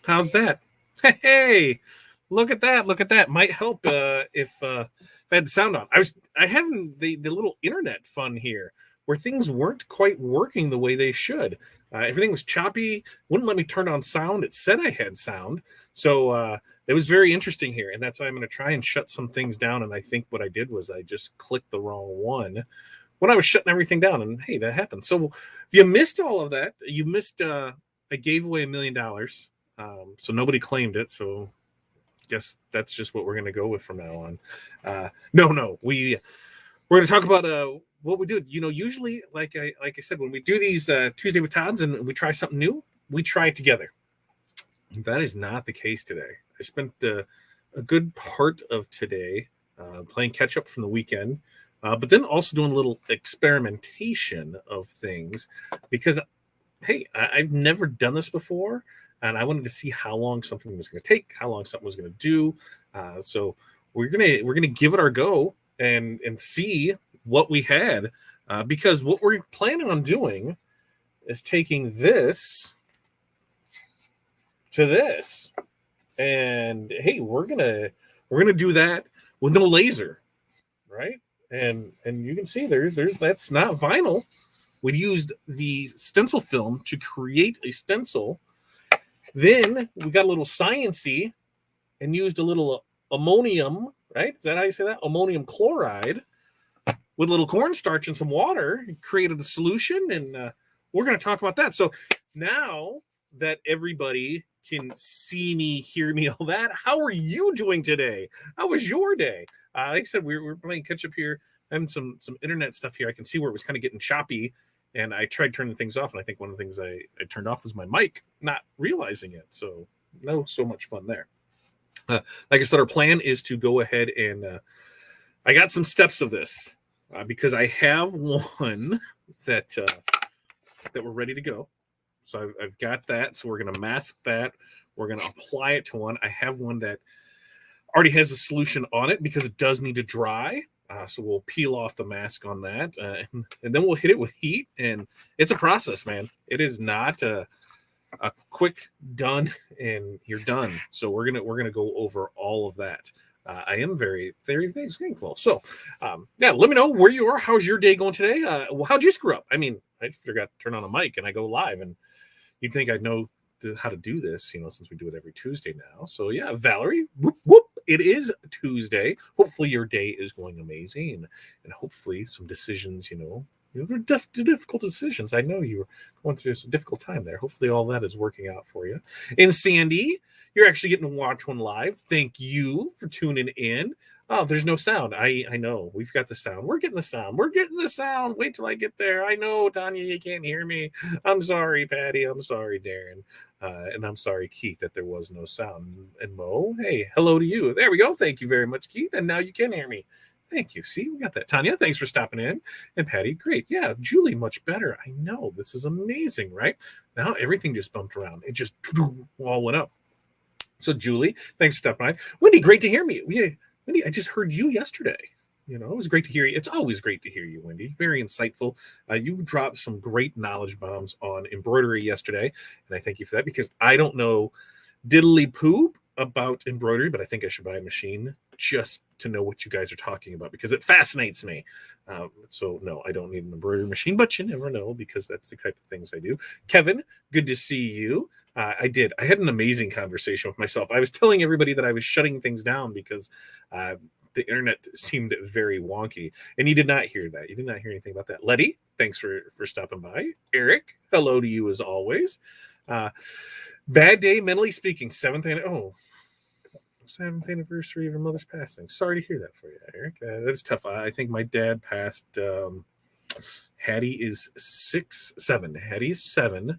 How's that? Hey, look at that! Look at that! Might help if I had the sound on. I having the little internet fun here where things weren't quite working the way they should. Everything was choppy. Wouldn't let me turn on sound. It said I had sound, so it was very interesting here, and that's why I'm going to try and shut some things down. And I think what I did was I just clicked the wrong one when I was shutting everything down, and hey, that happened. So if you missed all of that, you missed. I gave away $1 million. So nobody claimed it. So guess that's just what we're going to go with from now on. No, we're going to talk about what we do. Usually, like I said, when we do these Tuesday with Todds and we try something new, we try it together. That is not the case today. I spent a good part of today playing catch up from the weekend, but then also doing a little experimentation of things because, hey, I've never done this before. And I wanted to see how long something was going to take, how long something was going to do. So we're gonna give it our go and see what we had, because what we're planning on doing is taking this to this, and hey, we're gonna do that with no laser, right? And you can see there's that's not vinyl. We used the stencil film to create a stencil. Then we got a little sciencey and used a little ammonium, right? Is that how you say that? Ammonium chloride with a little cornstarch and some water, created a solution, and we're going to talk about that. So now that everybody can see me, hear me, all that, how are you doing today? How was your day? Like I said, we're playing catch up here, having some internet stuff here. I can see where it was kind of getting choppy. And I tried turning things off, and I think one of the things I turned off was my mic, not realizing it. So no, so much fun there. Like I said, our plan is to go ahead and I got some steps of this because I have one that we're ready to go. So I've got that. So we're going to mask that. We're going to apply it to one. I have one that already has a solution on it because it does need to dry. So we'll peel off the mask on that, and then we'll hit it with heat. And it's a process, man. It is not a quick done and you're done. So we're gonna go over all of that. I am very, very thankful. So, yeah, let me know where you are. How's your day going today? How'd you screw up? I mean, I forgot to turn on a mic and I go live, and you'd think I'd know how to do this, since we do it every Tuesday now. So yeah, Valerie, whoop, whoop. It is Tuesday. Hopefully your day is going amazing, and hopefully some decisions, difficult decisions. I know you were going through a difficult time there. Hopefully all that is working out for you. And Sandy, you're actually getting to watch one live. Thank you for tuning in. Oh, there's no sound. I know. We've got the sound. We're getting the sound. We're getting the sound. Wait till I get there. I know, Tanya, you can't hear me. I'm sorry, Patty. I'm sorry, Darren. And I'm sorry, Keith, that there was no sound. And Mo, hey, hello to you. There we go. Thank you very much, Keith. And now you can hear me. Thank you. See, we got that. Tanya, thanks for stopping in. And Patty, great. Yeah, Julie, much better. I know. This is amazing, right? Now everything just bumped around. It just all went up. So, Julie, thanks for stopping by. Wendy, great to hear me. Wendy, I just heard you yesterday. It was great to hear you. It's always great to hear you, Wendy. Very insightful. You dropped some great knowledge bombs on embroidery yesterday, and I thank you for that because I don't know diddly poop about embroidery, but I think I should buy a machine just to know what you guys are talking about because it fascinates me. So, no, I don't need an embroidery machine, but you never know because that's the type of things I do. Kevin, good to see you. I did. I had an amazing conversation with myself. I was telling everybody that I was shutting things down because the internet seemed very wonky. And you did not hear that. You did not hear anything about that. Letty, thanks for stopping by. Eric, hello to you as always. Bad day, mentally speaking. 7th anniversary of your mother's passing. Sorry to hear that for you, Eric. That's tough. I think my dad passed. Hattie is 7. Hattie is 7.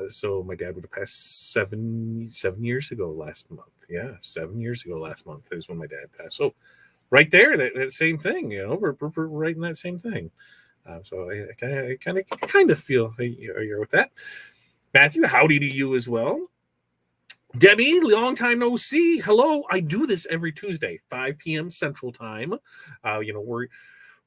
So my dad would have passed 7 years ago last month. Yeah, 7 years ago last month is when my dad passed. So right there, that same thing. We're right in that same thing. So I kind of feel you're with that. Matthew, howdy to you as well. Debbie, long time no see. Hello. I do this every Tuesday, 5 p.m. Central Time. We're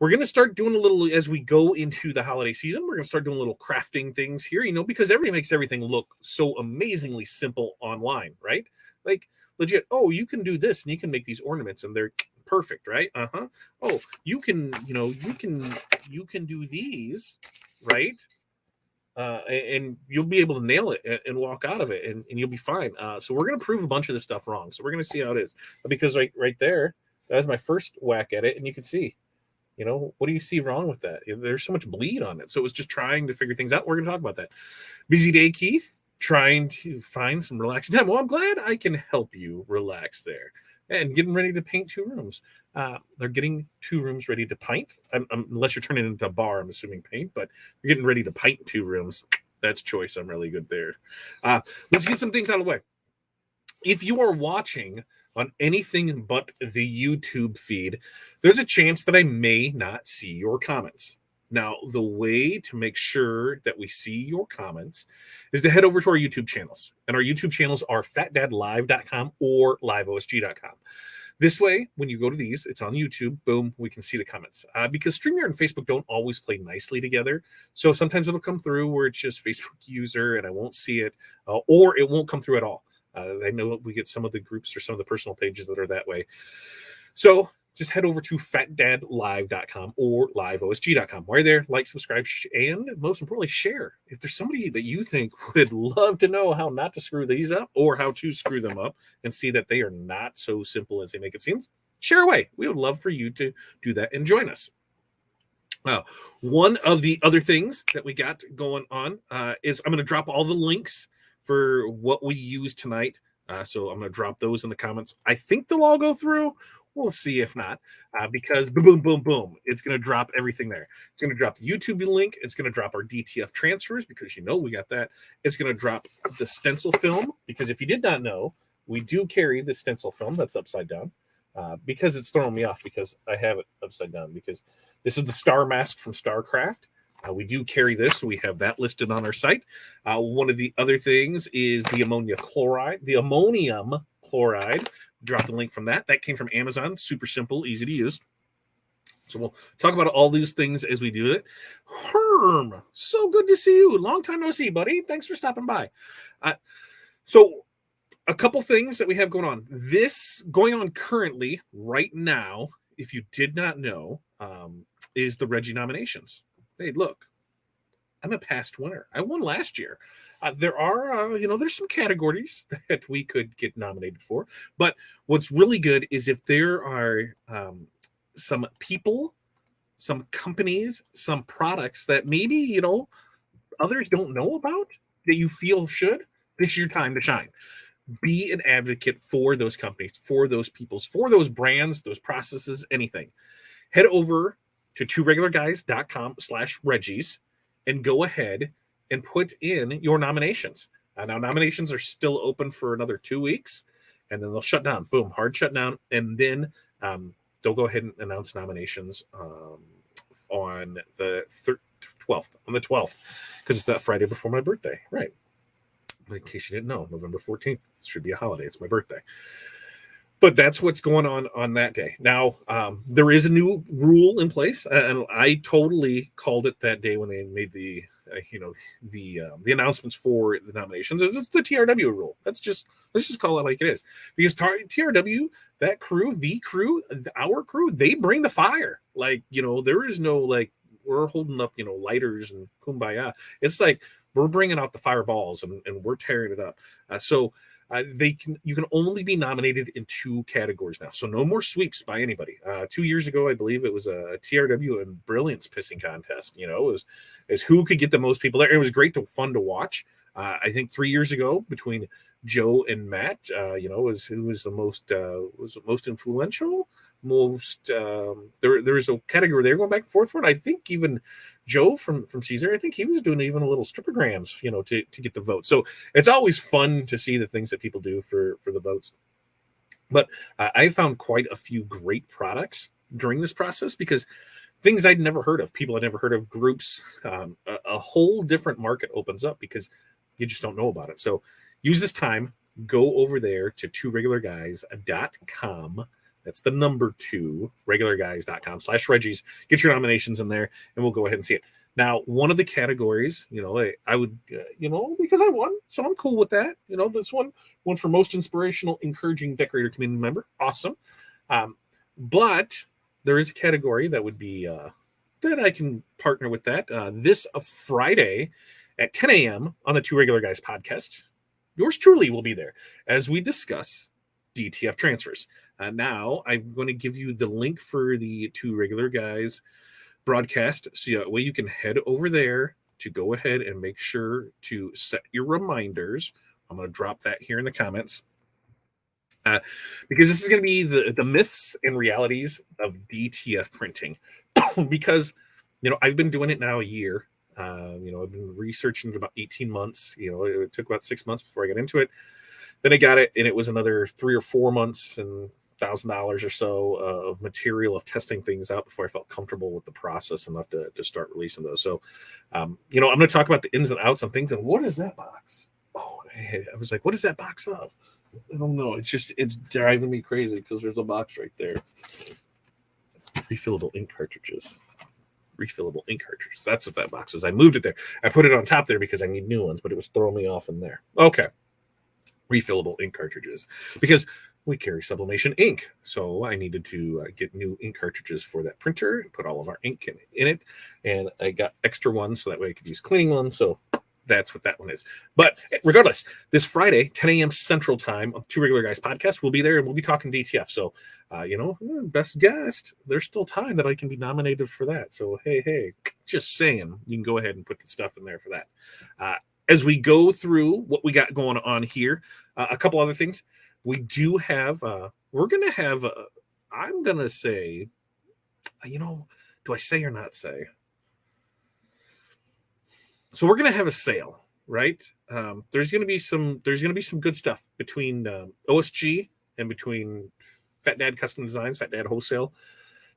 we're going to start doing a little, as we go into the holiday season, we're going to start doing little crafting things here, because everything makes everything look so amazingly simple online, right? Like legit, oh, you can do this and you can make these ornaments and they're perfect, right? Oh, you can do these, right? And you'll be able to nail it and walk out of it, and you'll be fine. So we're going to prove a bunch of this stuff wrong. So we're going to see how it is, because right there, that was my first whack at it, and you can see, what do you see wrong with that? There's so much bleed on it. So it was just trying to figure things out. We're going to talk about that. Busy day, Keith, trying to find some relaxing time. Well, I'm glad I can help you relax there. And getting ready to paint 2 rooms. They're getting 2 rooms ready to paint. Unless you're turning it into a bar, I'm assuming paint, but you're getting ready to paint 2 rooms. That's choice. I'm really good there. Let's get some things out of the way. If you are watching on anything but the YouTube feed, there's a chance that I may not see your comments. Now, the way to make sure that we see your comments is to head over to our YouTube channels. And our YouTube channels are fatdadlive.com or liveosg.com. This way, when you go to these, it's on YouTube. Boom, we can see the comments. Because StreamYard and Facebook don't always play nicely together. So sometimes it'll come through where it's just Facebook user and I won't see it, or it won't come through at all. I know we get some of the groups or some of the personal pages that are that way. So just head over to fatdadlive.com or liveosg.com. While you're there, like, subscribe, and most importantly, share. If there's somebody that you think would love to know how not to screw these up or how to screw them up and see that they are not so simple as they make it seem, share away. We would love for you to do that and join us. One of the other things that we got going on is I'm going to drop all the links for what we use tonight. So I'm going to drop those in the comments. I think they'll all go through. We'll see if not, because boom, boom, boom, it's going to drop everything there. It's going to drop the YouTube link. It's going to drop our DTF transfers, because we got that. It's going to drop the stencil film, because if you did not know, we do carry the stencil film that's upside down, because it's throwing me off because I have it upside down, because this is the star mask from StarCraft. We do carry this, so we have that listed on our site. One of the other things is the ammonium chloride. Drop the link from that. That came from Amazon. Super simple, easy to use. So we'll talk about all these things as we do it. Herm, so good to see you. Long time no see, buddy. Thanks for stopping by. So a couple things that we have going on. This going on currently, right now, if you did not know, is the Reggie Nominations. Hey, look, I'm a past winner. I won last year. There are, there's some categories that we could get nominated for. But what's really good is if there are some people, some companies, some products that maybe, others don't know about that you feel should, this is your time to shine. Be an advocate for those companies, for those peoples, for those brands, those processes, anything. Head over to tworegularguys.com/Reggies and go ahead and put in your nominations. Now, nominations are still open for another 2 weeks, and then they'll shut down. Boom, hard shutdown. And then they'll go ahead and announce nominations on the 12th, because it's that Friday before my birthday. Right. But in case you didn't know, November 14th should be a holiday. It's my birthday. But that's what's going on that day. Now, there is a new rule in place, and I totally called it that day when they made the announcements for the nominations. It's the TRW rule. Let's just call it like it is, because TRW, that crew, our crew, they bring the fire. Like, there is no like we're holding up lighters and kumbaya. It's like we're bringing out the fireballs and we're tearing it up. You can only be nominated in 2 categories now. So no more sweeps by anybody. 2 years ago, I believe it was a TRW and brilliance pissing contest. It was who could get the most people there. It was fun to watch. I think 3 years ago, between Joe and Matt, was who was the most influential. There was a category they were going back and forth for it. I think even Joe from Caesar, I think he was doing even a little stripograms, to get the vote. So it's always fun to see the things that people do for the votes. But I found quite a few great products during this process, because things I'd never heard of, people I'd never heard of, groups, a whole different market opens up because you just don't know about it. So use this time, go over there to tworegularguys.com That's the number 2, regularguys.com/Reggies. Get your nominations in there, and we'll go ahead and see it. Now, one of the categories, I would, because I won, so I'm cool with that. This one for most inspirational, encouraging decorator community member. Awesome. But there is a category that would be, that I can partner with that. This Friday at 10 a.m. on the Two Regular Guys podcast, yours truly will be there as we discuss DTF transfers. Now, I'm going to give you the link for the Two Regular Guys broadcast, so that way you can head over there to go ahead and make sure to set your reminders. I'm going to drop that here in the comments, because this is going to be the myths and realities of DTF printing. Because I've been doing it now a year. I've been researching it about 18 months. It took about 6 months before I got into it. Then I got it, and it was another 3 or 4 months and $1,000 or so of material of testing things out before I felt comfortable with the process enough to start releasing those. So, I'm going to talk about the ins and outs on things. And what is that box? Oh, I was like, what is that box of? I don't know. It's driving me crazy because there's a box right there. Refillable ink cartridges. That's what that box is. I moved it there. I put it on top there because I need new ones, but it was throwing me off in there. Okay. Refillable ink cartridges, because we carry sublimation ink. So I needed to get new ink cartridges for that printer and put all of our ink in it. And I got extra ones so that way I could use cleaning ones. So that's what that one is. But regardless, this Friday, 10 a.m. Central Time on Two Regular Guys podcast, we'll be there and we'll be talking DTF. So, best guest, there's still time that I can be nominated for that. So, hey, just saying, you can go ahead and put the stuff in there for that. As we go through what we got going on here, a couple other things. We do have, we're going to have, I'm going to say, do I say or not say? So we're going to have a sale, right? There's going to be some good stuff between OSG and between Fat Dad Custom Designs, Fat Dad Wholesale.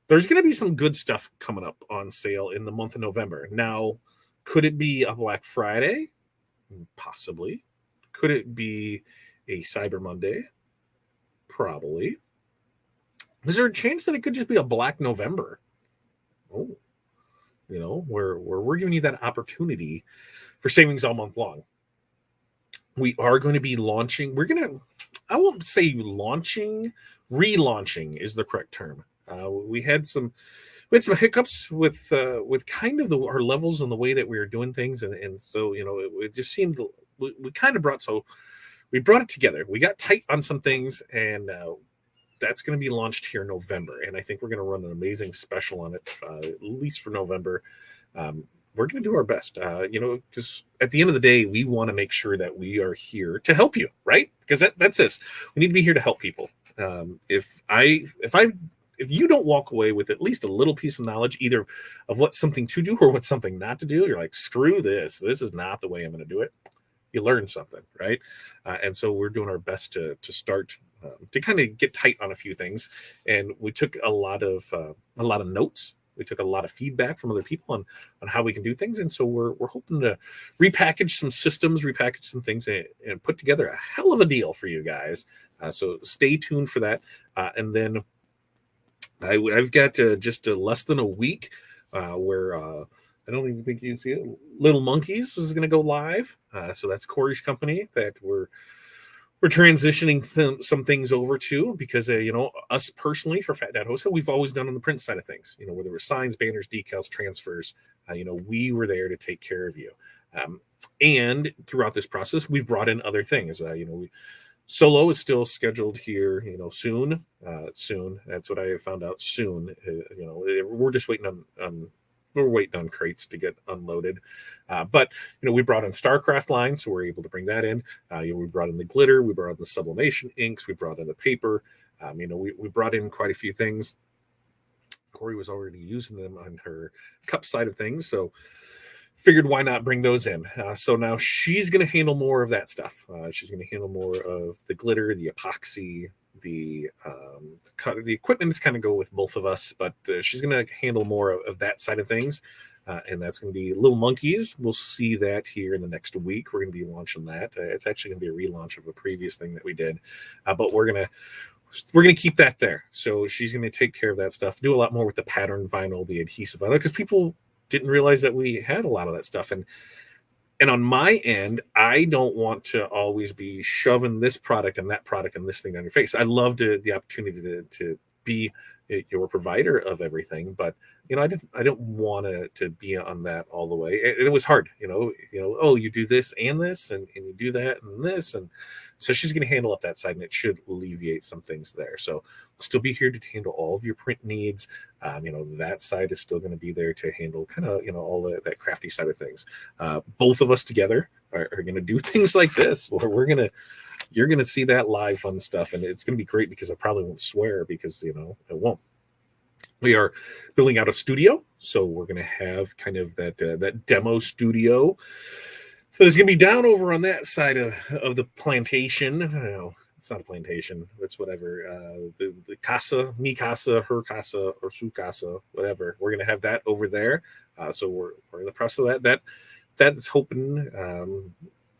There's going to be some good stuff coming up on sale in the month of November. Now, could it be a Black Friday? Possibly. Could it be a Cyber Monday? Probably. Is there a chance that it could just be a Black November? Oh, where we're giving you that opportunity for savings all month long. We are going to be launching. I won't say launching, relaunching is the correct term. We had some hiccups with kind of our levels and the way that we were doing things, and so it just seemed we brought it together. We got tight on some things, and that's going to be launched here in November. And I think we're going to run an amazing special on it, at least for November. We're going to do our best, because at the end of the day, we want to make sure that we are here to help you, right? Because that's this. We need to be here to help people. If you don't walk away with at least a little piece of knowledge, either of what's something to do or what's something not to do, you're like, screw this. This is not the way I'm going to do it. You learn something, right? And so we're doing our best to start to kind of get tight on a few things. And we took a lot of notes. We took a lot of feedback from other people on how we can do things. And so we're hoping to repackage some systems, repackage some things, and put together a hell of a deal for you guys. So stay tuned for that. And then I've got just less than a week where I don't even think you can see it. Little Monkeys is going to go live. So that's Corey's company that we're transitioning some things over to, because us personally for Fat Dad Wholesale, we've always done on the print side of things. Where there were signs, banners, decals, transfers. We were there to take care of you. And throughout this process, we've brought in other things. Solo is still scheduled here, soon. Soon. That's what I found out. Soon. We're just waiting on crates to get unloaded. But we brought in StarCraft line, so we're able to bring that in. We brought in the glitter, we brought in the sublimation inks, we brought in the paper. We brought in quite a few things. Corey was already using them on her cup side of things, so figured why not bring those in. So now she's going to handle more of that stuff. She's going to handle more of the glitter, the epoxy, the equipment is kind of go with both of us, but she's going to handle more of that side of things. And that's going to be Little Monkeys. We'll see that here in the next week. We're going to be launching that. It's actually going to be a relaunch of a previous thing that we did, but we're going we're going to keep that there. So she's going to take care of that stuff, do a lot more with the pattern vinyl, the adhesive vinyl, because people didn't realize that we had a lot of that stuff. And on my end, I don't want to always be shoving this product and that product and this thing on your face. I love the opportunity to be your provider of everything, but I don't want to be on that all the way. And it was hard, oh, you do this and this, and you do that and this. And so she's going to handle up that side, and it should alleviate some things there. So we'll still be here to handle all of your print needs. That side is still going to be there to handle kind of, all that crafty side of things. Both of us together are going to do things like this, where you're going to see that live fun stuff, and it's going to be great because I probably won't swear because, it won't. We are building out a studio, so we're going to have kind of that demo studio. So it's going to be down over on that side of the plantation. I don't know. It's not a plantation. It's whatever. The casa, mi casa, her casa, or su casa, whatever. We're going to have that over there. So we're in the process of that. That's hoping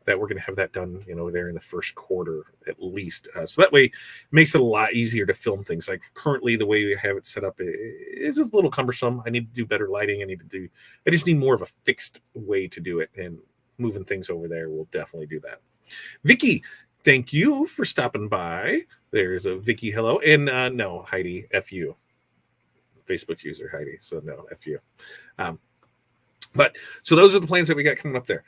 that we're going to have that done, there in the first quarter at least. So that way it makes it a lot easier to film things. Like currently the way we have it set up is a little cumbersome. I need to do better lighting. I just need more of a fixed way to do it, and moving things over there will definitely do that. Vicky, thank you for stopping by. There's a Vicky, hello. And no, Heidi, F you. Facebook user Heidi, so no, F you. But so those are the plans that we got coming up there.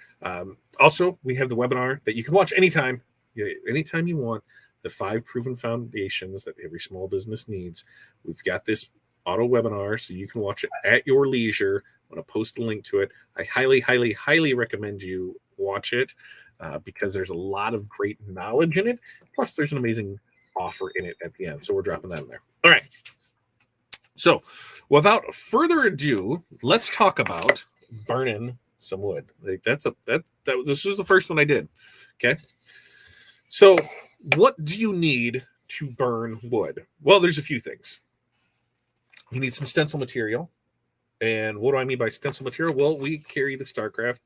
Also, we have the webinar that you can watch anytime you want. The 5 proven foundations that every small business needs. We've got this auto webinar, so you can watch it at your leisure. I'm going to post a link to it. I highly, highly, highly recommend you watch it because there's a lot of great knowledge in it. Plus, there's an amazing offer in it at the end. So we're dropping that in there. All right. So without further ado, let's talk about burning some wood. Like this was the first one I did. Okay. So what do you need to burn wood? Well, there's a few things. You need some stencil material. And what do I mean by stencil material? Well, we carry the StarCraft.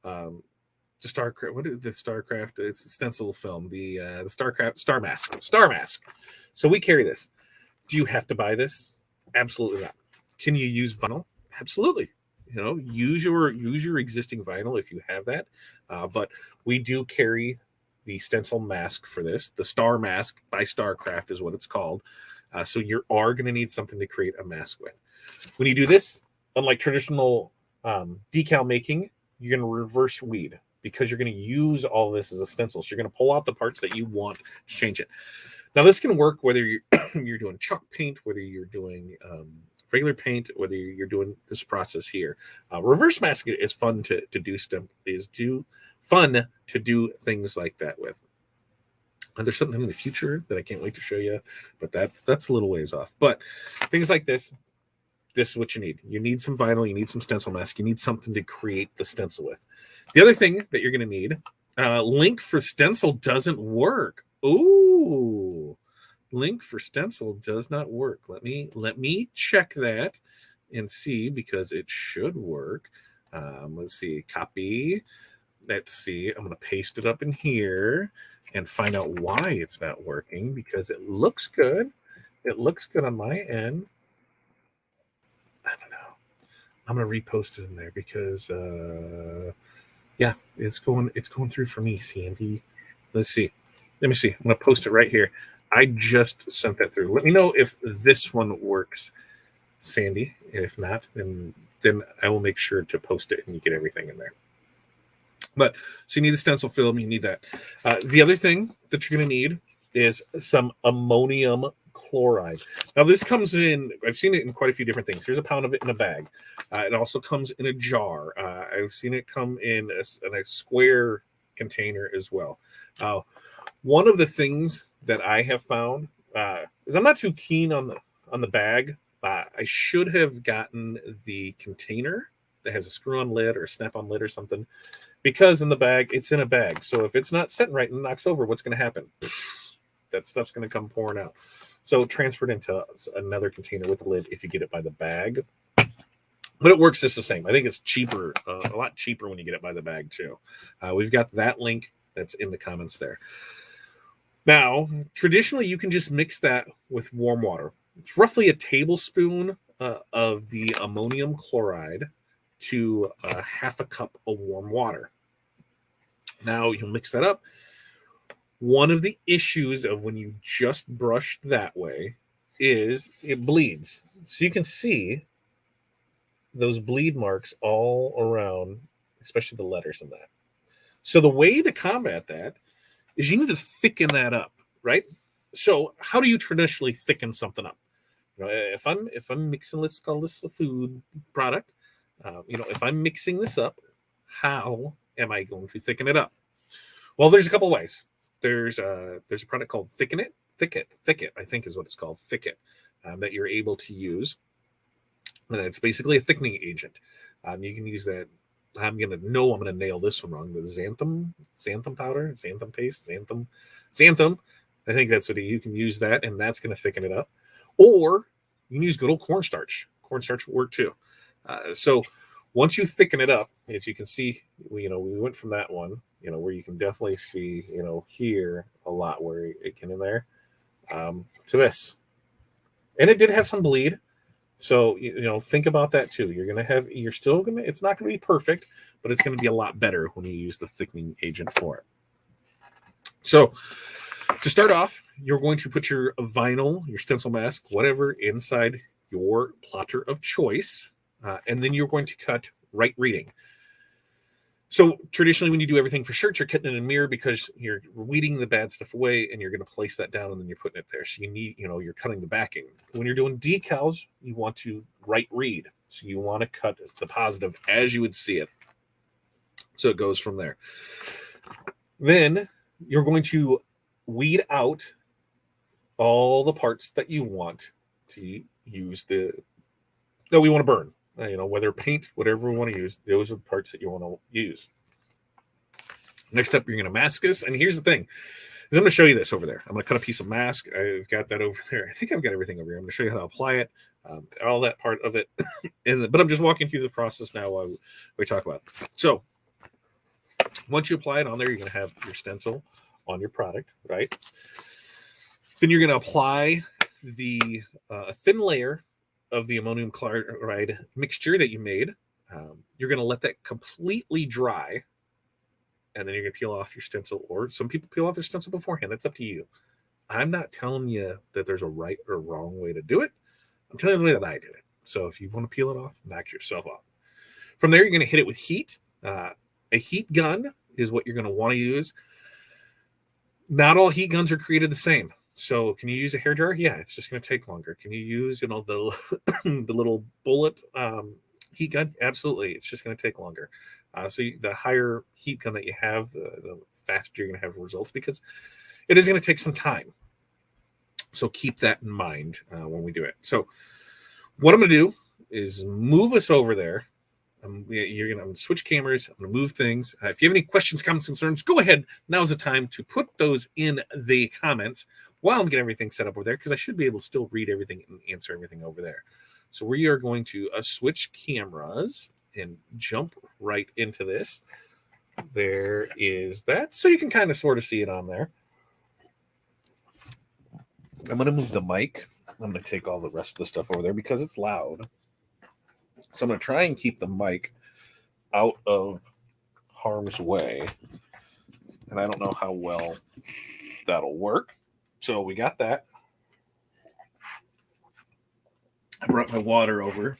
What is the StarCraft? It's the Stencil Film, the StarCraft Star Mask. So we carry this. Do you have to buy this? Absolutely not. Can you use vinyl? Absolutely. Use your existing vinyl if you have that. But we do carry the stencil mask for this. The Star Mask by StarCraft is what it's called. So you are going to need something to create a mask with. When you do this, unlike traditional decal making, you're going to reverse weed because you're going to use all this as a stencil. So you're going to pull out the parts that you want to change it. Now, this can work whether you're doing chalk paint, whether you're doing regular paint, whether you're doing this process here. Reverse masking is fun to do things like that with. And there's something in the future that I can't wait to show you, but that's a little ways off. But things like this is what you need. You need some vinyl, you need some stencil mask, you need something to create the stencil with. The other thing that you're going to need, link for stencil doesn't work. Ooh. Link for stencil does not work. Let me check that and see, because it should work. Let's see, copy. Let's see. I'm going to paste it up in here and find out why it's not working, because it looks good. It looks good on my end. I don't know. I'm going to repost it in there because yeah, it's going through for me, Sandy. Let's see. Let me see. I'm going to post it right here. I just sent that through. Let me know if this one works, Sandy. If not, then I will make sure to post it and you get everything in there. But so you need the stencil film. You need that. The other thing that you're going to need is some ammonium chloride. Now, this comes in, I've seen it in quite a few different things. There's a pound of it in a bag. It also comes in a jar. I've seen it come in a square container as well. One of the things that I have found is I'm not too keen on the bag. I should have gotten the container that has a screw-on lid or a snap-on lid or something, because in the bag, it's in a bag. So if it's not sitting right and knocks over, what's going to happen? That stuff's going to come pouring out. So transfer it into another container with a lid if you get it by the bag. But it works just the same. I think it's cheaper, a lot cheaper when you get it by the bag too. We've got that link that's in the comments there. Now, traditionally, you can just mix that with warm water. It's roughly a tablespoon of the ammonium chloride to half a cup of warm water. Now, you'll mix that up. One of the issues of when you just brush that way is it bleeds. So you can see those bleed marks all around, especially the letters in that. So the way to combat that is you need to thicken that up, right? So how do you traditionally thicken something up? You know, if I'm mixing, let's call this a food product. If I'm mixing this up, how am I going to thicken it up? Well, there's a couple ways. There's a product called Thicket, I think is what it's called, Thicket, that you're able to use. And it's basically a thickening agent. You can use that. I'm gonna nail this one wrong. The xanthan powder, xanthan paste, xanthan. I think that's what you can use that, and that's gonna thicken it up. Or you can use good old cornstarch. Cornstarch will work too. So once you thicken it up, as you can see, we went from that one, where you can definitely see, here a lot where it can in there, to this, and it did have some bleed. So, think about that too. It's not going to be perfect, but it's going to be a lot better when you use the thickening agent for it. So, to start off, you're going to put your vinyl, your stencil mask, whatever, inside your plotter of choice, and then you're going to cut right reading. So traditionally, when you do everything for shirts, you're cutting in a mirror because you're weeding the bad stuff away, and you're going to place that down, and then you're putting it there. So you need, you're cutting the backing. When you're doing decals, you want to right read. So you want to cut the positive as you would see it. So it goes from there. Then you're going to weed out all the parts that you want to use that we want to burn. Whether paint, whatever we want to use, those are the parts that you want to use. Next up, you're going to mask this. And here's the thing. I'm going to show you this over there. I'm going to cut a piece of mask. I've got that over there. I think I've got everything over here. I'm going to show you how to apply it, all that part of it. But I'm just walking through the process now while we talk about it. So once you apply it on there, you're going to have your stencil on your product, right? Then you're going to apply the thin layer of the ammonium chloride mixture that you made. You're going to let that completely dry, and then you're going to peel off your stencil, or some people peel off their stencil beforehand. That's up to you. I'm not telling you that there's a right or wrong way to do it. I'm telling you the way that I did it. So if you want to peel it off, knock yourself off. From there, you're going to hit it with heat. A heat gun is what you're going to want to use. Not all heat guns are created the same. So can you use a hairdryer? Yeah, it's just going to take longer. Can you use, the the little bullet heat gun? Absolutely. It's just going to take longer. The higher heat gun that you have, the faster you're going to have results, because it is going to take some time. So keep that in mind when we do it. So what I'm going to do is move us over there. I'm going to switch cameras. I'm going to move things. If you have any questions, comments, concerns, go ahead. Now's the time to put those in the comments while I'm getting everything set up over there, because I should be able to still read everything and answer everything over there. So we are going to switch cameras and jump right into this. There is that. So you can kind of sort of see it on there. I'm going to move the mic. I'm going to take all the rest of the stuff over there because it's loud. So I'm going to try and keep the mic out of harm's way. And I don't know how well that'll work. So we got that. I brought my water over.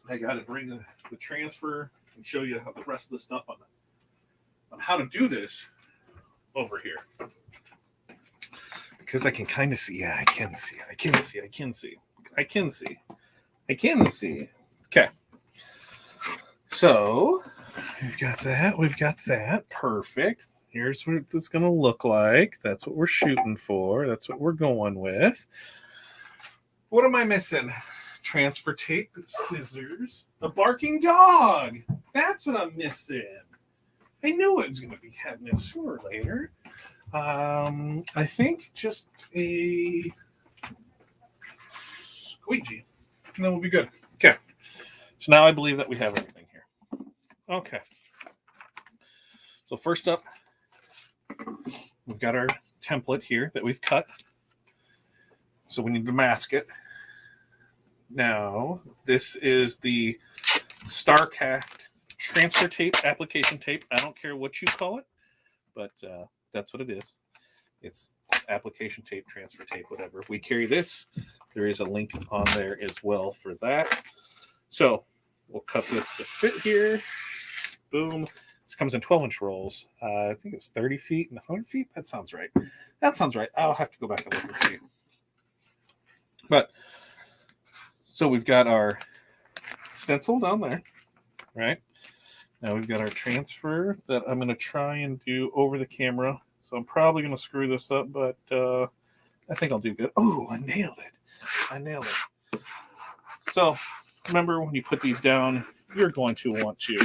I got to bring the transfer and show you how the rest of the stuff on how to do this over here. Because I can kind of see. Yeah, I can see. Okay. So we've got that. Perfect. Here's what it's going to look like. That's what we're shooting for. That's what we're going with. What am I missing? Transfer tape, scissors, a barking dog. That's what I'm missing. I knew it was going to be happening sooner or later. I think just a squeegee. And then we'll be good. Okay. So now I believe that we have everything here. Okay. So first up, we've got our template here that we've cut. So we need to mask it. Now, this is the StarCraft transfer tape, application tape. I don't care what you call it, but that's what it is. It's application tape, transfer tape, whatever. We carry this. There is a link on there as well for that. So we'll cut this to fit here. Boom. This comes in 12-inch rolls. I think it's 30 feet and 100 feet. That sounds right. That sounds right. I'll have to go back and look and see. But so we've got our stencil down there, right? Now we've got our transfer that I'm going to try and do over the camera. So I'm probably going to screw this up, but I think I'll do good. Oh, I nailed it. I nailed it. So remember, when you put these down, you're going to want to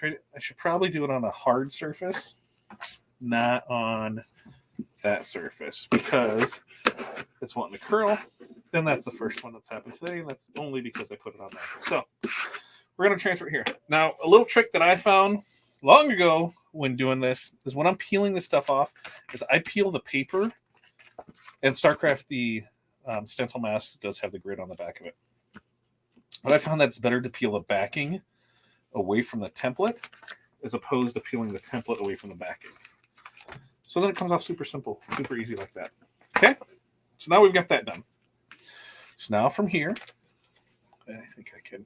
I should probably do it on a hard surface, not on that surface, because it's wanting to curl. And that's the first one that's happened today, and that's only because I put it on there. So we're going to transfer it here. Now, a little trick that I found long ago when doing this is when I'm peeling this stuff off, is I peel the paper, and StarCraft, the stencil mask, does have the grid on the back of it. But I found that it's better to peel the backing away from the template as opposed to peeling the template away from the backing. So then it comes off super simple, super easy like that. Okay, so now we've got that done. So now from here, I think I can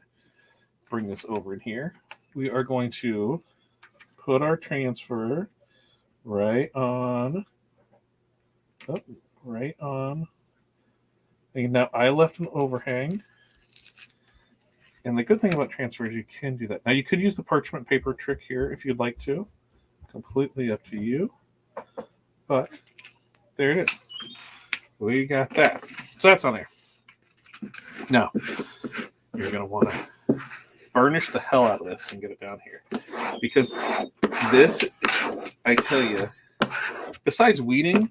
bring this over in here. We are going to put our transfer right on. And now I left an overhang. And the good thing about transfer is you can do that. Now you could use the parchment paper trick here if you'd like to. Completely up to you. But there it is. We got that. So that's on there. Now, you're going to want to burnish the hell out of this and get it down here. Because this, I tell you, besides weeding,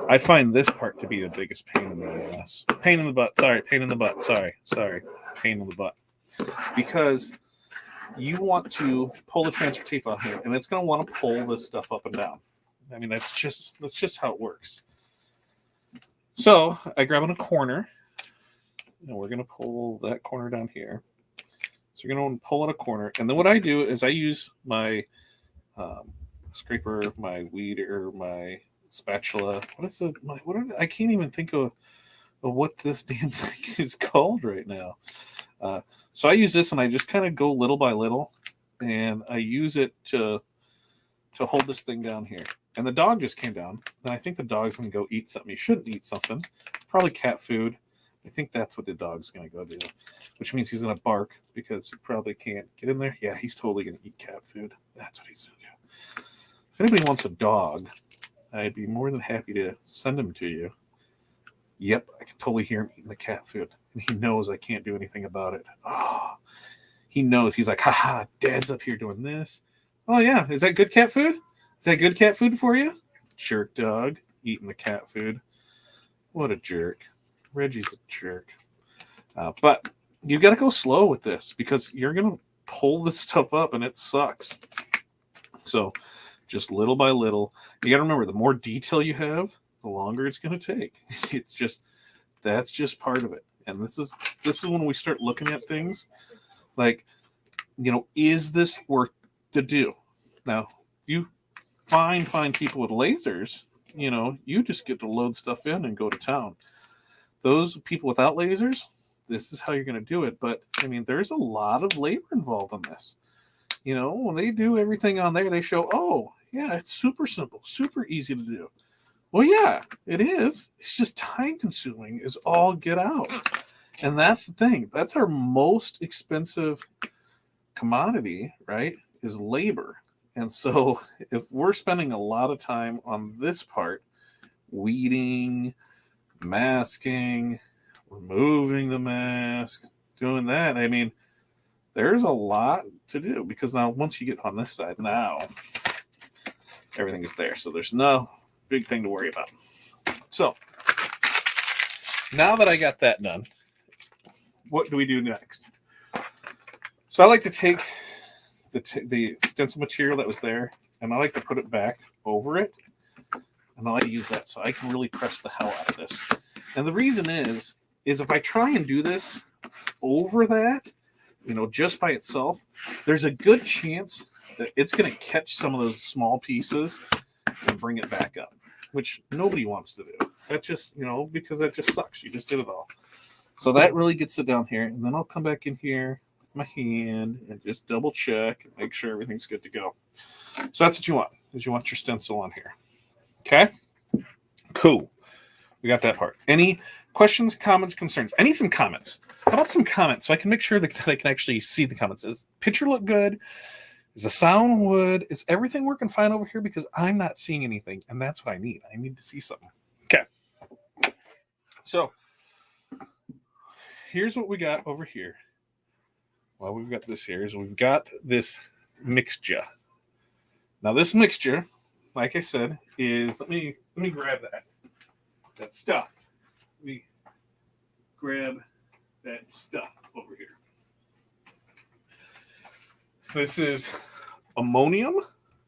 I find this part to be the biggest pain in the ass. Pain in the butt. Sorry, pain in the butt. Sorry. Pain in the butt. Because you want to pull the transfer tape out here, and it's going to want to pull this stuff up and down. I mean, that's just how it works. So I grab on a corner, and we're going to pull that corner down here. So you're going to pull at a corner, and then what I do is I use my scraper, my weeder, my spatula. I can't even think of what this damn thing is called right now. So I use this, and I just kind of go little by little, and I use it to hold this thing down here. And the dog just came down, and I think the dog's going to go eat something. He shouldn't eat something. Probably cat food. I think that's what the dog's going to go do, which means he's going to bark because he probably can't get in there. Yeah, he's totally going to eat cat food. That's what he's going to do. If anybody wants a dog, I'd be more than happy to send him to you. Yep, I can totally hear him eating the cat food. And he knows I can't do anything about it. Oh, he knows. He's like, haha, Dad's up here doing this. Oh, yeah. Is that good cat food? Is that good cat food for you? Jerk dog eating the cat food. What a jerk. Reggie's a jerk. But you got to go slow with this because you're going to pull this stuff up and it sucks. So just little by little. You got to remember, the more detail you have, the longer it's going to take. That's just part of it. And this is when we start looking at things like, is this worth to do? Now, you find people with lasers, you just get to load stuff in and go to town. Those people without lasers, this is how you're going to do it. But, I mean, there's a lot of labor involved in this. When they do everything on there, they show, oh, yeah, it's super simple, super easy to do. Well, yeah, it is. It's just time-consuming is all get out. And that's the thing. That's our most expensive commodity, right, is labor. And so if we're spending a lot of time on this part, weeding, masking, removing the mask, doing that, I mean, there's a lot to do because now once you get on this side, now everything is there. So there's no big thing to worry about. So now that I got that done, what do we do next? So I like to take the stencil material that was there, and I like to put it back over it And I like to use that so I can really press the hell out of this. And the reason is if I try and do this over that, just by itself, there's a good chance that it's going to catch some of those small pieces and bring it back up, which nobody wants to do. That just, because that just sucks. You just did it all. So that really gets it down here. And then I'll come back in here with my hand and just double check and make sure everything's good to go. So that's what you want, is you want your stencil on here. Okay? Cool. We got that part. Any questions, comments, concerns? I need some comments. How about some comments so I can make sure that I can actually see the comments? Does the picture look good? Is the sound good? Is everything working fine over here? Because I'm not seeing anything, and that's what I need. I need to see something. Okay. So here's what we got over here. Well, we've got this here. Is we've got this mixture. Now, this mixture, like I said, is let me grab that stuff. Let me grab that stuff over here. This is ammonium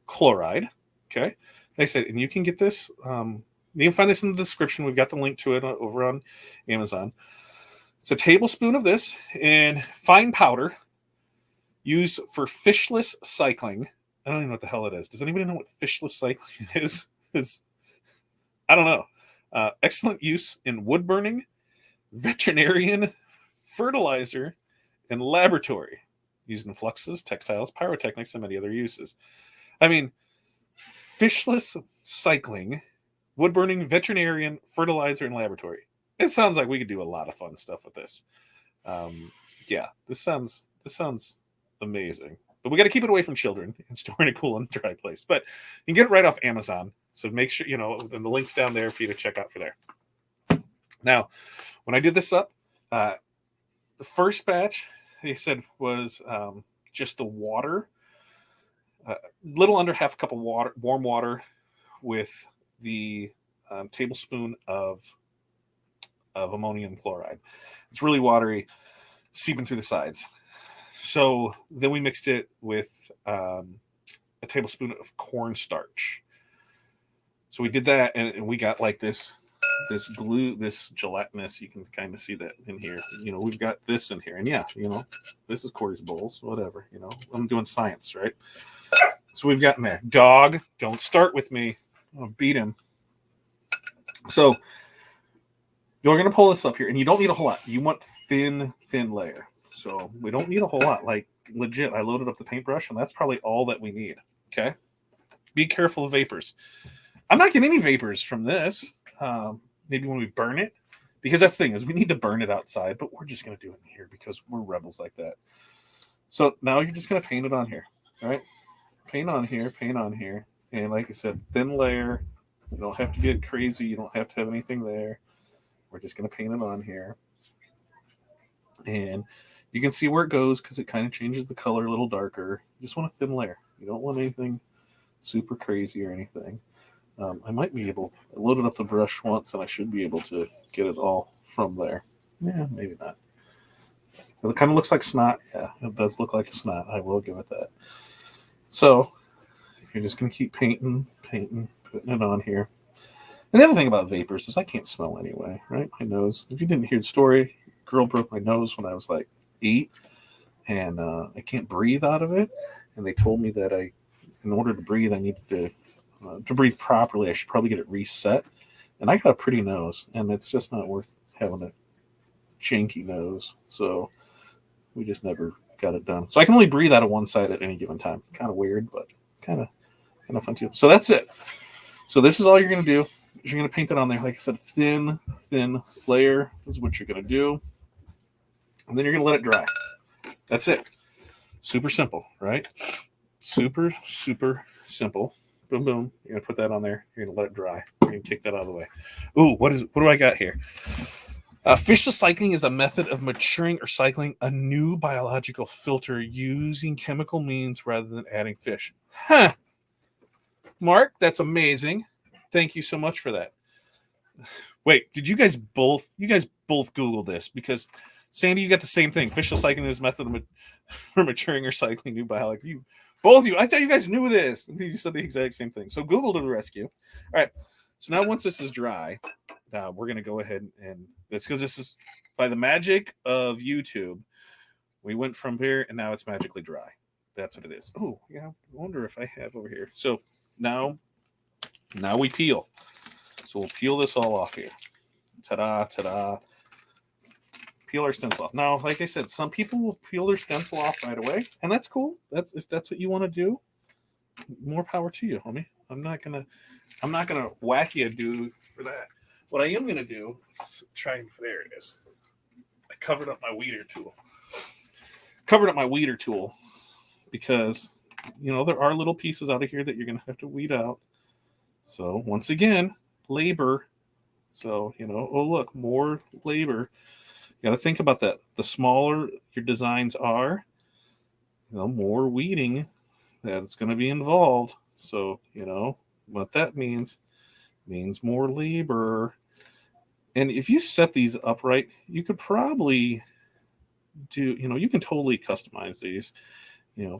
chloride. Okay, like I said, and you can get this. You can find this in the description. We've got the link to it over on Amazon. It's a tablespoon of this in fine powder, used for fishless cycling. I don't even know what the hell it is. Does anybody know what fishless cycling is? I don't know. Excellent use in wood burning, veterinarian, fertilizer, and laboratory. Used in fluxes, textiles, pyrotechnics, and many other uses. I mean, fishless cycling, wood burning, veterinarian, fertilizer, and laboratory. It sounds like we could do a lot of fun stuff with this. Yeah, this sounds amazing. But we got to keep it away from children and store in a cool and dry place. But you can get it right off Amazon. So make sure, and the link's down there for you to check out for there. Now, when I did this up, the first batch, they said, was just the water, little under half a cup of water, warm water, with the tablespoon of ammonium chloride. It's really watery, seeping through the sides. So then we mixed it with a tablespoon of cornstarch. So we did that, and we got like this glue, this gelatinous. You can kind of see that in here. We've got this in here, and yeah, this is Corey's bowls, whatever. I'm doing science, right? So we've got in there. Dog, don't start with me. I'll beat him. So you're going to pull this up here, and you don't need a whole lot. You want thin layer. So we don't need a whole lot. Like, legit, I loaded up the paintbrush, and that's probably all that we need. Okay? Be careful of vapors. I'm not getting any vapors from this. Maybe when we burn it. Because that's the thing, is we need to burn it outside, but we're just going to do it in here because we're rebels like that. So now you're just going to paint it on here. All right? Paint on here, paint on here. And like I said, thin layer. You don't have to get crazy. You don't have to have anything there. We're just going to paint it on here. And you can see where it goes because it kind of changes the color a little darker. You just want a thin layer. You don't want anything super crazy or anything. I might be able, I loaded up the brush once and I should be able to get it all from there. Yeah, maybe not. But it kind of looks like snot. Yeah, it does look like snot. I will give it that. So you're just going to keep painting, putting it on here. And the other thing about vapors is I can't smell anyway, right? My nose. If you didn't hear the story, girl broke my nose when I was like 8, and I can't breathe out of it. And they told me that in order to breathe, I needed to breathe properly, I should probably get it reset. And I got a pretty nose, and it's just not worth having a janky nose. So we just never got it done. So I can only breathe out of one side at any given time. Kind of weird, but kind of fun too. So that's it. So this is all you're going to do. You're going to paint it on there. Like I said, thin layer is what you're going to do. And then you're going to let it dry. That's it. Super simple, right? Super simple. Boom, boom. You're going to put that on there. You're going to let it dry. You're going to kick that out of the way. Ooh, what do I got here? Fishless cycling is a method of maturing or cycling a new biological filter using chemical means rather than adding fish. Huh. Mark, that's amazing. Thank you so much for that. Wait, did you guys both Google this? Because Sandy, you got the same thing. Fishless cycling is a method for maturing or cycling new biological. Both of you, I thought you guys knew this. You said the exact same thing. So Google to the rescue. All right. So now once this is dry, we're going to go ahead and because this is by the magic of YouTube, we went from here and now it's magically dry. That's what it is. Oh, yeah. I wonder if I have over here. So now we peel. So we'll peel this all off here. Ta-da, ta-da. Peel our stencil off. Now, like I said, some people will peel their stencil off right away, and that's cool. If that's what you want to do, more power to you, homie. I'm not gonna whack you, dude, for that. What I am gonna do is try and there it is. I covered up my weeder tool. Because there are little pieces out of here that you're gonna have to weed out. So once again, labor. So oh look, more labor. You got to think about that. The smaller your designs are, more weeding that's going to be involved. So, what that means more labor. And if you set these upright, you could probably do, you can totally customize these.